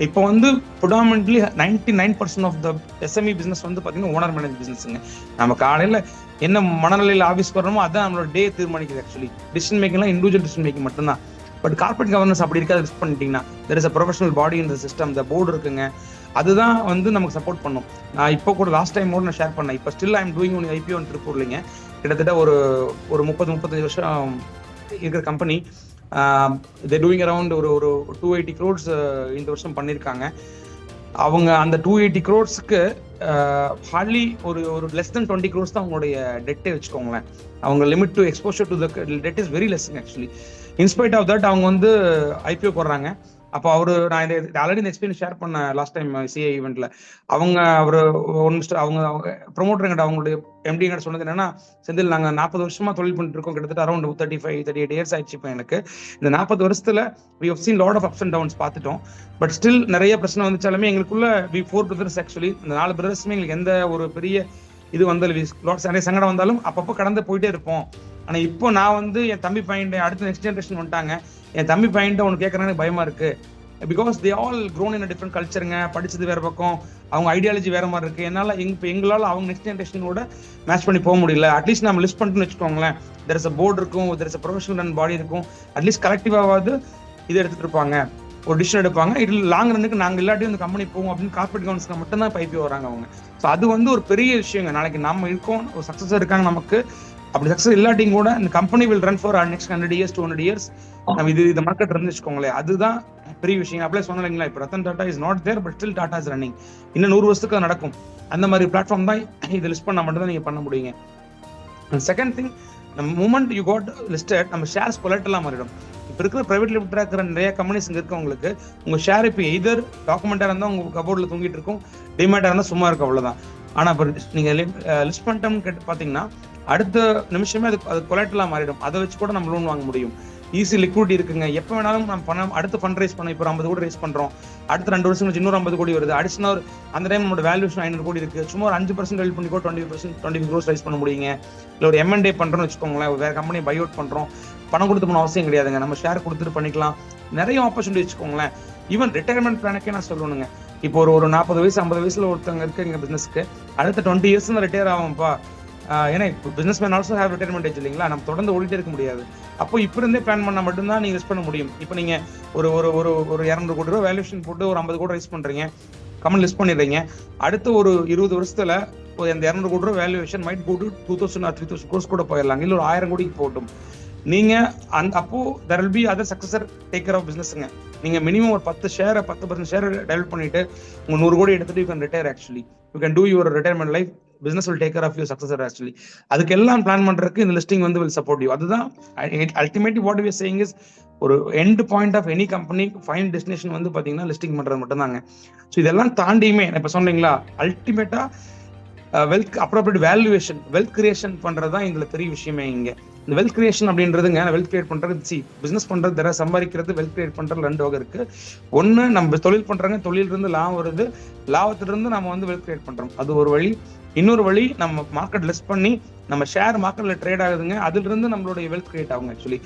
இப்போ வந்து predominantly 99% of the SME business வந்து பாத்தீங்கன்னா ஓனர் மேனேஜ் பிசினஸ்ங்க. நம்ம காலையில என்ன மனநிலையில் ஆஃபீஸ் வரணுமோ அதான் நம்மளோட டே தீர்மானிக்குது. ஆக்சுவலி டிசிஷன் மேக்கிங்லாம் இண்டிவிஜுவல் டிசிஷன் மேக்கிங் மட்டும்தான். பட் கார்பரேட் கவர்னன்ஸ் அப்படி இருக்காது. ரிஸ்க் பண்ணிட்டீங்கன்னா there is a professional body in the system, the board இருக்குங்க, அதுதான் வந்து நமக்கு சப்போர்ட் பண்ணும். நான் இப்போ கூட லாஸ்ட் டைம் நான் ஷேர் பண்ணேன். இப்போ still I am doing one IPO திருப்பூர்லைங்க. கிட்டத்தட்ட ஒரு 30-35 வருஷம் இருக்கிற கம்பெனி. தே டூயிங் அரௌண்ட் ஒரு 280 crores இந்த வருஷம் பண்ணியிருக்காங்க. அவங்க அந்த 280 crores ஹார்ட்லி ஒரு லெஸ் தென் 20 crores தான் அவங்களுடைய டெட்டே வச்சுக்கோங்களேன். அவங்க limit to exposure to the debt is very less actually. In spite of that அவங்க வந்து ஐபிஓ போடுறாங்க. அப்போ நான் ஆல்ரெடி இந்த எக்ஸ்பீரியன்ஸ் ஷேர் பண்ணேன் லாஸ்ட் டைம் சிஏ ஈவெண்ட்ல. அவங்க ப்ரொமோட்டர் கிட்ட அவங்களுடைய எம்டி கிட்ட சொன்னது என்னன்னா, செந்தில் நாங்க 40 வருஷமா தொழில் பண்ணிட்டு இருக்கோம், கிட்டத்தட்ட அரௌண்ட் 35-38 இயர்ஸ் ஆயிடுச்சு. இப்போ எனக்கு இந்த 40 வருஷத்துல we have seen lot of ups and downs பார்த்துட்டோம். பட் ஸ்டில் நிறைய பிரச்சனை வந்துச்சாலுமே எங்களுக்குள்ள we 4 brothers ஆக்சுவலி, இந்த 4 பிரதர்ஸுமே எங்களுக்கு எந்த ஒரு பெரிய இது வந்தாலும் நிறைய சங்கடம் வந்தாலும் அப்பப்போ கடந்து போயிட்டே இருப்போம். ஆனா இப்போ நான் வந்து என் தம்பி பையன் அடுத்த நெக்ஸ்ட் ஜென்ரேஷன் வந்துட்டாங்க, என் தம்பி பையன் ஒன்று கேட்கறேன்னு எனக்கு பயமா இருக்கு. Because they all grown in different கல்ச்சருங்க, படிச்சது வேற பக்கம், அவங்க ஐடியாலஜி வேற மாதிரி இருக்கு. எங்களால் அவங்க நெக்ஸ்ட் ஜென்ரேஷனோட மேட்ச் பண்ணி போக முடியல. அட்லீஸ்ட் நம்ம லிஸ்ட் பண்ணிட்டு வச்சுக்கோங்களேன், தெர் இஸ் அ போர்டு இருக்கும், there is a professional run body இருக்கும், அட்லீஸ்ட் கலெக்டிவாவது இது எடுத்துட்டு இருப்பாங்க, ஒரு டிசிஷன் எடுப்பாங்க. இதில் லாங் ரன்னுக்கு நாங்கள் இல்லாட்டி இந்த கம்பெனி போவோம் அப்படின்னு கார்பரேட் கவர்னன்ஸ்க்கு மட்டும் தான் ஐபிஓ வராங்க அவங்க. ஸோ அது வந்து ஒரு பெரிய விஷயங்க. நாளைக்கு நம்ம இருக்கோம், ஒரு சக்ஸஸ் இருக்காங்க நமக்கு, அப்படி சக்ஸஸ் இல்லாட்டியும் கூட இந்த company will run for next 100 years 200 years. நம்ம இந்த மார்க்கெட் இருந்து வச்சுக்கோங்களேன், அதுதான் பெரிய விஷயம். அப்படியே சொன்னீங்களா, இப்போ Ratan Tata is not there but still Tata is running. இன்னும் 100 வருஷத்துக்கு அது நடக்கும். அந்த மாதிரி பிளாட்ஃபார்ம் தான் இது லிஸ்ட் பண்ணால் மட்டும் தான் நீங்க பண்ண முடியுங்க. செகண்ட் திங், நம்ம மூமெண்ட் யூ காட் லிஸ்டட், நம்ம ஷேர்ஸ் பொலட்டெல்லாம் மாறிடும். இப்போ இருக்கிற பிரைவேட் லிமிட்டடாக இருக்கிற நிறைய கம்பெனிஸ் இங்கே இருக்கவங்களுக்கு உங்க ஷேர் இப்போ எதர் டாக்குமெண்டாக இருந்தால் உங்க கபோர்டில் தூங்கிட்டு இருக்கும், டிமேட்டாக இருந்தால் சும்மா இருக்கும், அவ்வளோதான். ஆனால் இப்போ நீங்க லிஸ்ட் பண்ணிட்டோம்னு பார்த்தீங்கன்னா அடுத்த நிமிஷமே அது கொலாட்டலா மாறிடும். அதை வச்சு கூட நம்ம லோன் வாங்க முடியும். ஈஸி லிக்விடிட்டி இருக்குங்க. எப்போ வேணாலும் நம்ம பணம் அடுத்து ஃபண்ட் ரைஸ் பண்ணோம். இப்போ 50 கோடி ரைஸ் பண்றோம், அடுத்த 2 வருஷம் கழிச்சு இன்னொரு 50 கோடி வருது. அடிஷனல் அந்த டைம் நம்மளோட வேல்யூஷன் 500 கோடி இருக்கு. சும்மா ஒரு 5% ஹெல்ப் பண்ணி கூட 20 crores ரைஸ் பண்ண முடியுங்க. இல்லை ஒரு M&A பண்றோம்னு வச்சுக்கோங்களேன், வேற கம்பெனி பை அவுட் பண்றோம், பணம் கொடுத்து போன அவசியம் கிடையாதுங்க, நம்ம ஷேர் கொடுத்துட்டு பண்ணிக்கலாம். நிறைய ஆப்பர்ச்சுனிட்டி வச்சுக்கோங்களேன். ஈவன் ரிட்டையர்மெண்ட் பிளானுக்கே நான் சொல்லணுங்க. இப்போ ஒரு 40 வயசு 50 வயசுல ஒருத்தவங்க இருக்கு எங்க பிசினஸ்க்கு, அடுத்த 20 years ரிட்டையர் ஆகும்ப்பா. ஏன்னா இப்போ business man also have retirement age இல்லைங்களா, நம்ம தொடர்ந்து ஓடிட்டே இருக்க முடியாது. அப்போ இப்போ இருந்தே பிளான் பண்ணா மட்டும்தான் நீங்க ரிஸ்க் பண்ண முடியும். இப்போ நீங்க ஒரு 200 கோடி ரூபாய் வேல்யூஷன் போட்டு ஒரு 50 கோடி ரைஸ் பண்றீங்க, கம்பெனி லிஸ்ட் பண்ணிடுறீங்க. அடுத்த ஒரு 20 வருஷத்துல அந்த 200 கோடி ரூபாய் valuation might go to 2000 or 3000 crores கூட போயிடலாம், இல்லை ஒரு 1000 கோடிக்கு போட்டும். நீங்க அப்போ there will be other successor taker of businessங்க. நீங்க மினிமம் ஒரு 10% ஷேர் டெவலப் பண்ணிட்டு உங்க 100 கோடி எடுத்துட்டு you can retire actually. You can do your retirement life. Business will take care of your successor actually. அதுக்கு எல்லாம் பிளான் பண்றதுக்கு இந்த லிஸ்டிங் வந்து will support you. அதுதான் ultimately what we are saying is ஒரு end point of any company final destination வந்து பாத்தீங்கன்னா listing பண்றது மட்டும்தாங்க. ஸோ இதெல்லாம் தாண்டியுமே இப்ப சொன்னீங்களா, அல்டிமேட்டா wealth appropriate valuation, wealth creation பண்றதுதான் இதுல பெரிய விஷயமே. இங்க இந்த வெல்த் கிரியேஷன் அப்படின்றதுங்க, வெல்த் கிரியேட் பண்றது, பிசினஸ் பண்றது தர சம்பாதிக்கிறது, வெல்த் கிரியேட் பண்றது 2 வகை இருக்கு. ஒண்ணு நம்ம தொழில் பண்றாங்க, தொழில இருந்து லாபம் வருது, லாபத்திலிருந்து நம்ம வந்து வெல்த் கிரியேட் பண்றோம், அது ஒரு வழி. இன்னொரு வழி, நம்ம மார்க்கெட் லிஸ்ட் பண்ணி நம்ம ஷேர் மார்க்கெட்ல ட்ரேட் ஆகுதுங்க, அதுல இருந்து நம்மளுடைய வெல்த் கிரியேட் ஆகுங்க. ஆக்சுவலி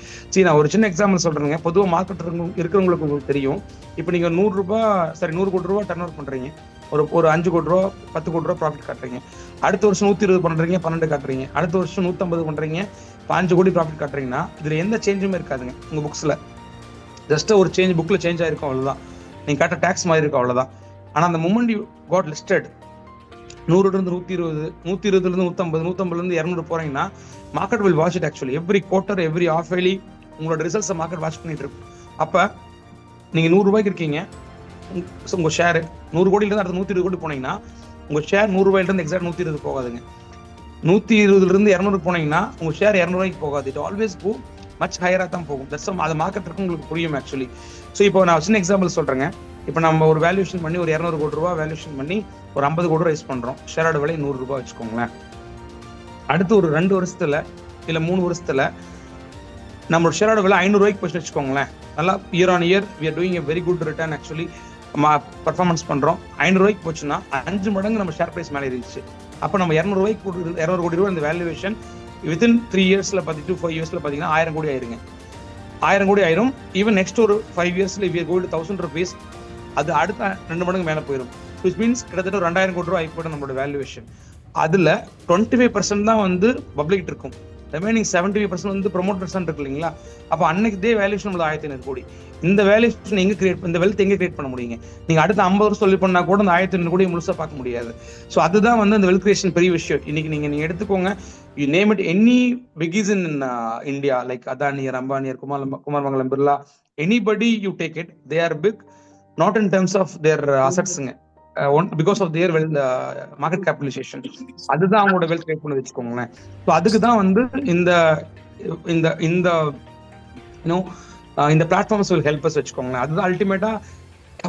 நான் ஒரு சின்ன எக்ஸாம்பிள் சொல்றேங்க. பொதுவாக மார்க்கெட் இருக்கிறவங்களுக்கு உங்களுக்கு தெரியும். இப்போ நீங்க 100 கோடி ரூபாய் டர்ன் ஓவர் பண்றீங்க, ஒரு 5 கோடி ரூபா 10 கோடி ரூபா ப்ராஃபிட் காட்டுறீங்க. அடுத்த வருஷம் 120 பண்றீங்க, 12 காட்டுறீங்க. அடுத்த வருஷம் 150 பண்றீங்க, 5 கோடி ப்ராஃபிட் காட்டுறீங்கன்னா இதுல எந்த சேஞ்சுமே இருக்காதுங்க உங்க புக்ஸ்ல. ஜஸ்ட் ஒரு சேஞ்ச் புக்ல சேஞ்ச் ஆயிருக்கும், அவ்வளவுதான். நீங்க காட்ட டாக்ஸ் மாதிரி இருக்கும், அவ்வளவுதான். ஆனா அந்த மூமெண்ட் யூ காட் லிஸ்டட் 100 இருந்து 120, 120 இருந்து 150, 150 இருந்து 200 போறீங்கன்னா market will watch it. Actually every quarter, every half yearly உங்களோட ரிசல்ட்ஸ் மார்க்கெட் வாட்ச் பண்ணிட்டு இருக்கும். அப்ப நீங்க 100 ரூபாய்க்கு இருக்கீங்க, உங்க ஷேர் 100 கோடியில இருந்து அடுத்த 120 கோடி போனீங்கன்னா உங்க ஷேர் 100 ரூபாயில இருந்து எக்ஸாக்ட் 120 போகாதுங்க. 120 இருந்து 200 போனீங்கன்னா உங்க ஷேர் 200 ரூபாய்க்கு போகாது. இட் ஆல்வேஸ் கோ மச் ஹையரா தான் போகும். தட்ஸ் அது மார்க்கெட் இருக்கு, உங்களுக்கு புரியும் ஆக்சுவலி. ஸோ இப்போ நான் சின்ன எக்ஸாம்பிள் சொல்றேங்க. இப்போ நம்ம ஒரு வேல்யூஷன் பண்ணி ஒரு 200 கோடி ரூபாய் வேல்யூஷன் பண்ணி ஒரு 50 கோடி ரூபாய் ரைஸ் பண்றோம். ஷேரோட விலை 100 ரூபாய் வச்சுக்கோங்களேன். அடுத்து ஒரு 2 வருஷத்துல இல்ல 3 வருஷத்துல நம்மளோட ஷேரோட விலை 500 ரூபாய்க்கு போச்சு வச்சுக்கோங்களேன். நல்லா year on year we are doing a very good return actually. Performance பண்றோம். 500 ரூபாய்க்கு போச்சுன்னா 5 மடங்கு நம்ம ஷேர் பிரைஸ் மேலே இருந்துச்சு. அப்போ நம்ம 200 கோடி ரூபாய் இந்த வேல்யூவேஷன் வித்தின் 3 இயர்ஸ்ல 5 இயர்ஸ்ல பாத்தீங்கன்னா 1000 கோடி ஆயிருங்க. 1000 கோடி ஆயிரும். ஈவன் நெக்ஸ்ட் ஒரு 5 இயர்ஸ்ல we are going to 1000 rupees, அது அடுத்த 2 மடங்கு மேல போயிடும். which means கிட்டத்தட்ட 2000 கோடி ரூபாய் ஆயிப்போம் நம்மளோட வேல்யூவேஷன். அதுல 25% தான் வந்து பப்ளிக் இருக்கும், ரிமைனிங் 75% வந்து ப்ரொமோட்டர்ஸ் இருக்கு இல்லைங்களா. அப்போ அன்னைக்கு இதே வேல்யூஷன் நம்மளது 1500 கோடி. இந்த வேல்யூஷன் எங்க கிரியேட், இந்த வெல்த் எங்க கிரியேட் பண்ண முடியுங்க? நீங்க அடுத்த 50 வருஷம் சொல்லி பண்ணா கூட அந்த 1500 கோடி முழுசா பார்க்க முடியாது. ஸோ அதுதான் வந்து அந்த வெல்த் கிரியேஷன் பெரிய விஷயம். இன்னைக்கு நீங்க எடுத்துக்கோங்க, you name it any biggies in India, like அதானியர், அம்பானியர், Kumaramangalam Birla, anybody you take it, they are big not in terms of their அசட்ஸுங்க, because of their market capitalization. அதுதான் அவங்களோட வெல்த் கிரியேட் பண்ணி வச்சுக்கோங்களேன். ஸோ அதுக்கு தான் வந்து இந்த இந்த இந்த இந்த பிளாட்ஃபார்ம்ஸ் வில் ஹெல்ப் அஸ் வச்சுக்கோங்களேன். அதுதான் அல்டிமேட்டா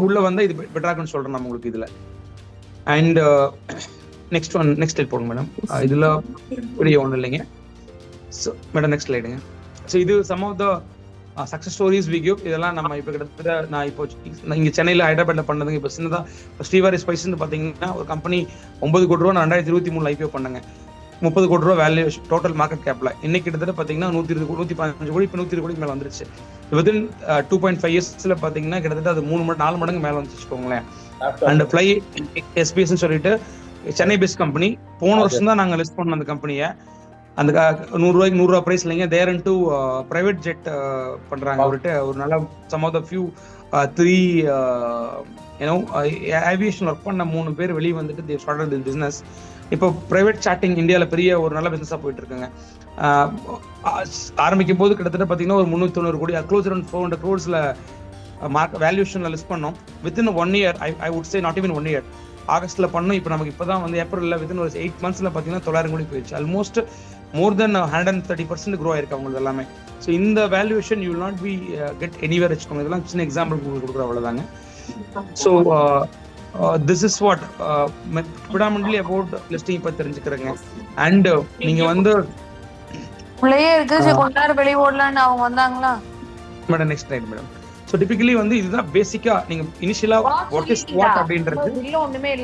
உள்ள வந்து இது பெட்டராகுன்னு சொல்றேன் நம்ம உங்களுக்கு இதுல. அண்ட் நெக்ஸ்ட் ஸ்லைட் போடுங்க மேடம். இதுல பெரிய ஒன்றும் இல்லைங்க. ஸோ மேடம் நெக்ஸ்ட் ஸ்லைடுங்க. ஸோ இது some of the success stories we give. இதெல்லாம் நம்ம இப்போ கிட்டத்தட்ட நான் இப்போ இங்கே சென்னையில் ஹைதராபாத்ல பண்ணதுங்க. இப்போ சின்னதாக ஸ்ரீவாரி ஸ்பைஸ்ன்னு பார்த்தீங்கன்னா ஒரு கம்பெனி 9 கோடி ரூபா நான் 2023 ஐபிஓ பண்ணேங்க. 30 கோடி ரூபா வேல்யூ டோட்டல் மார்க்கெட் கேப்ல. இன்னைக்கு கிட்டத்தட்ட பார்த்தீங்கன்னா 115 கோடி, இப்போ 120 கோடிக்கு மேலே வந்துருச்சு. வித்தின் 2.5 இயர்ஸ்ல பார்த்தீங்கன்னா கிட்டத்தட்ட அது 4 மடங்கு மேலே வந்து வச்சுக்கோங்களேன். அண்ட் ஃப்ளை எஸ்பிஎஸ்ன்னு சொல்லிட்டு சென்னை பேஸ்ட் கம்பெனி. போன வருஷம் தான் நாங்கள் லிஸ்ட் பண்ணோம் அந்த கம்பெனியை. அந்த 100 ரூபாய்க்கு 100 ரூபா பிரைஸ் இல்லைங்க. தேர் இன்டு பிரைவேட் ஜெட் பண்றாங்க. ஒரு நல்ல some of the few 3 aviation work பண்ண 3 பேர் வெளியே வந்துட்டு தே ஸ்டார்டட் திஸ் பிசினஸ். இப்போ பிரைவேட் சாட்டிங் இந்தியாவில் பெரிய ஒரு நல்ல பிசினஸா போயிட்டு இருக்குங்க. ஆரம்பிக்கும் போது கிட்டத்தட்ட பார்த்தீங்கன்னா ஒரு 390 கோடி, க்ளோஸ் அரௌண்ட் 400 crores வேல்யூஷன்ல லிஸ்ட் பண்ணோம். Within 1 year, I would say not even 1 year, ஆகஸ்ட்ல பண்ணோம். இப்போ நமக்கு இப்போதான் வந்து ஏப்ரல்ல வித்தின் ஒரு 8 monthsல பார்த்தீங்கன்னா 900 கோடி போயிடுச்சு. ஆல்மோஸ்ட் மோர் தென் 130% க்ரோ ஆயிருக்கு அவங்களுக்கு எல்லாமே. ஸோ இந்த valuation you will not be get anywhere வச்சுக்கோங்க. இதெல்லாம் சின்ன எக்ஸாம்பிள் உங்களுக்கு கொடுக்குற அவ்வளோதாங்க. So this is what predominantly about listing பற்றி தெரிஞ்சுக்கிறேங்க. அண்ட் நீங்க வந்து வெளியே ஓடலான்னு அவங்க வந்தாங்களா madam? Next right madam. So typically வந்து இதுதான் பேசிக்கா நீங்க இனிஷியலா வாட் இஸ் வாட் அப்படின்றது.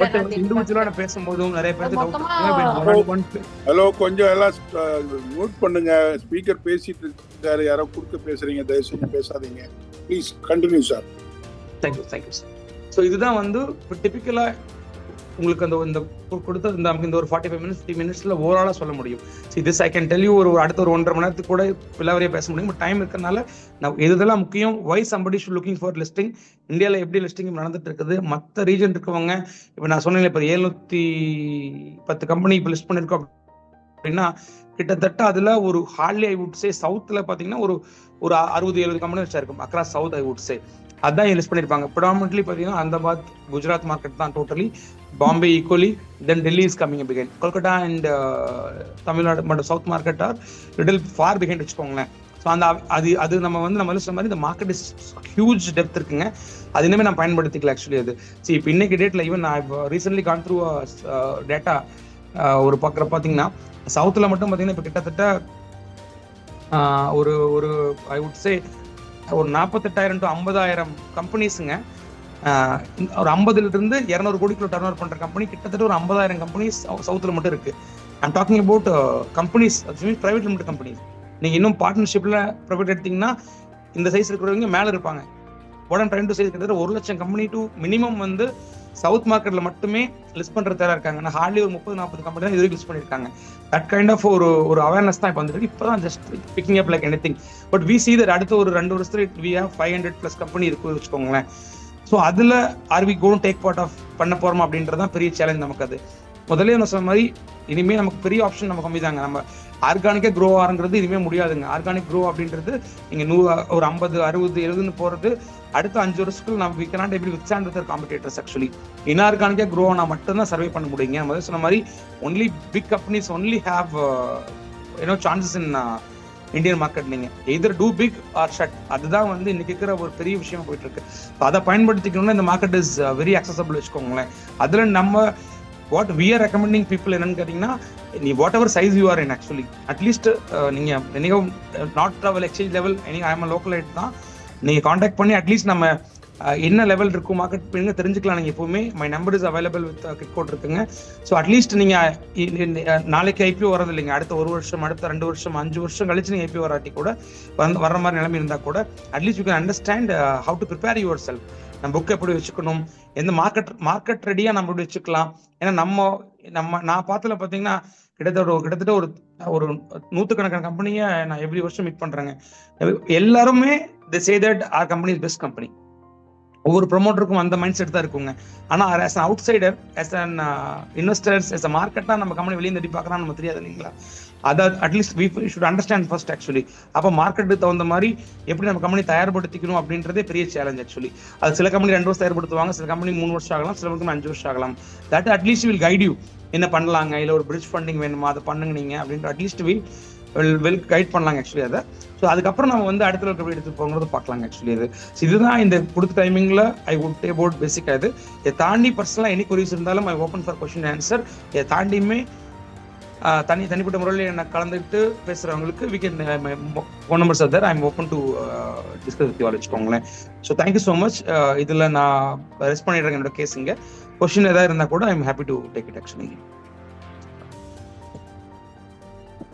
பட் இண்டிவிஜுவலா பேசும்போதும் நிறைய பேருக்கு ஹலோ கொஞ்சம் எல்லாம் நோட் பண்ணுங்க. ஸ்பீக்கர் பேசிட்டு இருக்காரு, யாரோ குறுக்க பேசுறீங்க, தயவு செஞ்சு பேசாதீங்க please. Continue sir. Thank you sir. So இதுதான் வந்து டிபிக்கலா உங்களுக்கு அந்த இந்த கொடுத்த இந்த ஒரு 45 minutes 50 minutesல ஓவராலா சொல்ல முடியும். So this I can tell you ஒரு அடுத்த ஒரு 1.5 மணி நேரத்துக்கு கூட பிள்ளைவரையே பேச முடியும். பட் டைம் இருக்கிறதுனால நான் எதெல்லாம் முக்கியம், why somebody should looking for listing, இந்தியாவில் எப்படி லிஸ்டிங் நடந்துட்டு இருக்குது, மற்ற ரீஜன் இருக்கவங்க. இப்போ நான் சொன்னேன் இப்போ 710 கம்பெனி இப்போ லிஸ்ட் பண்ணிருக்கோம் அப்படின்னா கிட்டத்தட்ட அதுல ஒரு ஹார்ட்லி ஐ வுட் சே சவுத்ல பாத்தீங்கன்னா ஒரு 60-70 கம்பெனி வச்சிருக்கும் across south I would say. அதான் லிஸ்ட் பண்ணிருப்பாங்க. ப்ரிடாமினன்ட்லி பாத்தீங்கன்னா அஹமதாபாத், குஜராத் மார்க்கெட் தான் totally, Bombay equally, then Delhi is coming behind, Kolkata and Tamil Nadu மற்றும் south market are little far behind வச்சுக்கோங்களேன். ஸோ அந்த அது நம்ம லிஸ்ட் மாதிரி இந்த மார்க்கெட் இஸ் ஹியூஜ் டெப்த் இருக்குங்க. அது இனிமேல் நான் பயன்படுத்திக்கல ஆக்சுவலி. அது சரி இப்போ இன்னைக்கு டேட்ல ஈவன் நான் ரீசென்ட்லி கான் த்ரூ டேட்டா ஒரு பார்த்தீங்கன்னா சவுத்தில் மட்டும் பார்த்தீங்கன்னா இப்போ கிட்டத்தட்ட ஒரு ஒரு ஐ வுட் சே ஒரு 48,000 to 50,000 கம்பெனிஸுங்க. ஒரு 50லிருந்து 200 கோடிக்குள்ள டர்ன் ஓவர் பண்ற கம்பெனி கிட்டத்தட்ட ஒரு 50,000 கம்பெனிஸ் சவுத்துல மட்டும் இருக்கு. I'm talking about companies, private limited companies. நீங்க இன்னும் பார்ட்னர்ஷிப்ல ப்ரைவேட் எடுத்தீங்கன்னா இந்த சைஸ் இருக்கிறவங்க மேல இருப்பாங்க. உடனே ட்ரைன் டு சைஸ் கிட்டத்தட்ட 1 லட்சம் கம்பெனி டு மினிமம் வந்து சவுத் மார்க்கெட்ல மட்டுமே லிஸ்ட் பண்றது தயாரா இருக்காங்க. ஹார்ட்லி ஒரு 30-40 கம்பெனி தான் இது லிஸ்ட் பண்ணிருக்காங்க. தட் கைண்ட் ஆஃப் ஒரு அவேர்னஸ் தான் இப்போ வந்துருக்கு. இப்போதான் just picking up like anything. But we see that அடுத்த ஒரு 2 வருஷத்துல we have 500+ கம்பெனி இருக்கு வச்சுக்கோங்களேன். ஸோ அதுல are we gonna take part of பண்ண போறோம் அப்படின்றதான் பெரிய சேலஞ்ச் நமக்கு. அது முதல்ல நான் சொன்ன மாதிரி இனிமே நமக்கு பெரிய ஆப்ஷன் நம்ம கம்மி தாங்க. நம்ம ஆர்கானிக்கா க்ரோ ஆகுங்கிறது இனிமே முடியாதுங்க. ஆர்கானிக் க்ரோ அப்படின்றது நீங்க ஒரு 50, 60, 70 போறது அடுத்த 5 வருஷத்துக்கு நம்ம we cannot able to withstand with our competitors actually. இன்ஆர்கானிக்கா க்ரோ ஆனா மட்டும்தான் சர்வே பண்ண முடியுங்க. நம்ம சொன்ன மாதிரி only big companies only have chances in Indian market. நீங்க either do big or shut. அதுதான் வந்து இன்னைக்கு இருக்கிற ஒரு பெரிய விஷயமா போயிட்டு இருக்கு. அதை பயன்படுத்திக்கணும்னா இந்த மார்க்கெட் இஸ் வெரி அக்சசபிள் வச்சுக்கோங்களேன். அதுல நம்ம what we are recommending people என்னன்னு கேட்டீங்கன்னா, நீ whatever size you are in actually at least நீங்க not travel exchange level I am localite தான் நீங்க கான்டாக்ட் பண்ணி அட்லீஸ்ட் நம்ம என்ன லெவல் இருக்கும் மார்க்கெட் பண்ணி தெரிஞ்சுக்கலாம். நீங்க எப்பவுமே my number is available with kick code இருக்குங்க. ஸோ அட்லீஸ்ட் நீங்க நாளைக்கு ஐபிஓ வரது இல்லைங்க, அடுத்த 1 வருஷம், அடுத்த 2 வருஷம், 5 வருஷம் கழிச்சு நீங்க ஐபிஓ வராட்டி கூட வர்ற மாதிரி நிலைமை இருந்தா கூட at least you can understand how to prepare your self. நம்ம புக் எப்படி வச்சுக்கணும், எந்த மார்க்கெட் ரெடியா நம்ம எப்படி வச்சுக்கலாம். ஏன்னா நான் பார்த்ததுல பாத்தீங்கன்னா கிட்டத்தட்ட ஒரு 100கணக்கான கம்பெனியை நான் எவ்ரி வருஷம் மீட் பண்றேங்க. எல்லாருமே they say that our company is best company. ஒவ்வொரு ப்ரொமோட்டருக்கும் அந்த மைண்ட் செட் தான் இருக்குங்க. ஆனா as an outsider, as an investors, as a marketer நம்ம கம்பெனி வெளியே தட்டி பார்க்கறோம் நம்ம தெரியாது இல்லைங்களா. அதை at least we should understand first actually. அப்போ மார்க்கெட்டுக்கு தகுந்த மாதிரி எப்படி நம்ம கம்பெனி தயார்படுத்திக்கணும் அப்படின்றதே பெரிய சேலஞ்ச் ஆக்சுவலி. அது சில கம்பெனி 2 வருஷம் தயார்படுத்துவாங்க, சில கம்பெனி 3 வருஷம் ஆகலாம், சில கம்பெனி 5 வருஷம் ஆகலாம். That at least will guide you. என்ன பண்ணலாங்க, இல்லை ஒரு பிரிட்ஜ் ஃபண்டிங் வேணுமா, அதை பண்ணுங்க நீங்க அப்படின்ற அட்லீஸ்ட் வெல் கைட் பண்ணலாங்க ஆக்சுவலி அதை. ஸோ அதுக்கப்புறம் நம்ம வந்து அடுத்த லெவலுக்கு எப்படி எடுத்து போங்கிறது பார்க்கலாங்க ஆக்சுவலி. அது இதுதான் இந்த கொடுத்த டைமிங்ல ஐ வுட் டே அபவுட் பேசிக். அது இதை தாண்டி பர்சனலாக எனி குரீஸ் இருந்தாலும் ஐ ஓப்பன் ஃபார் கொஸ்டின் ஆன்சர். இதை தாண்டியுமே தனிப்பட்ட முறையில் என்ன கலந்துட்டு பேசுறவங்களுக்கு we can phone numbers are there. I'm open to discuss with you all வச்சுக்கோங்களேன். So thank you so much. இதில் நான் ரெஸ்ட் பண்ணிடுறேன் என்னோட கேஸுங்க. கொஸ்டின் ஏதாவது இருந்தால் கூட I am happy to take it actually.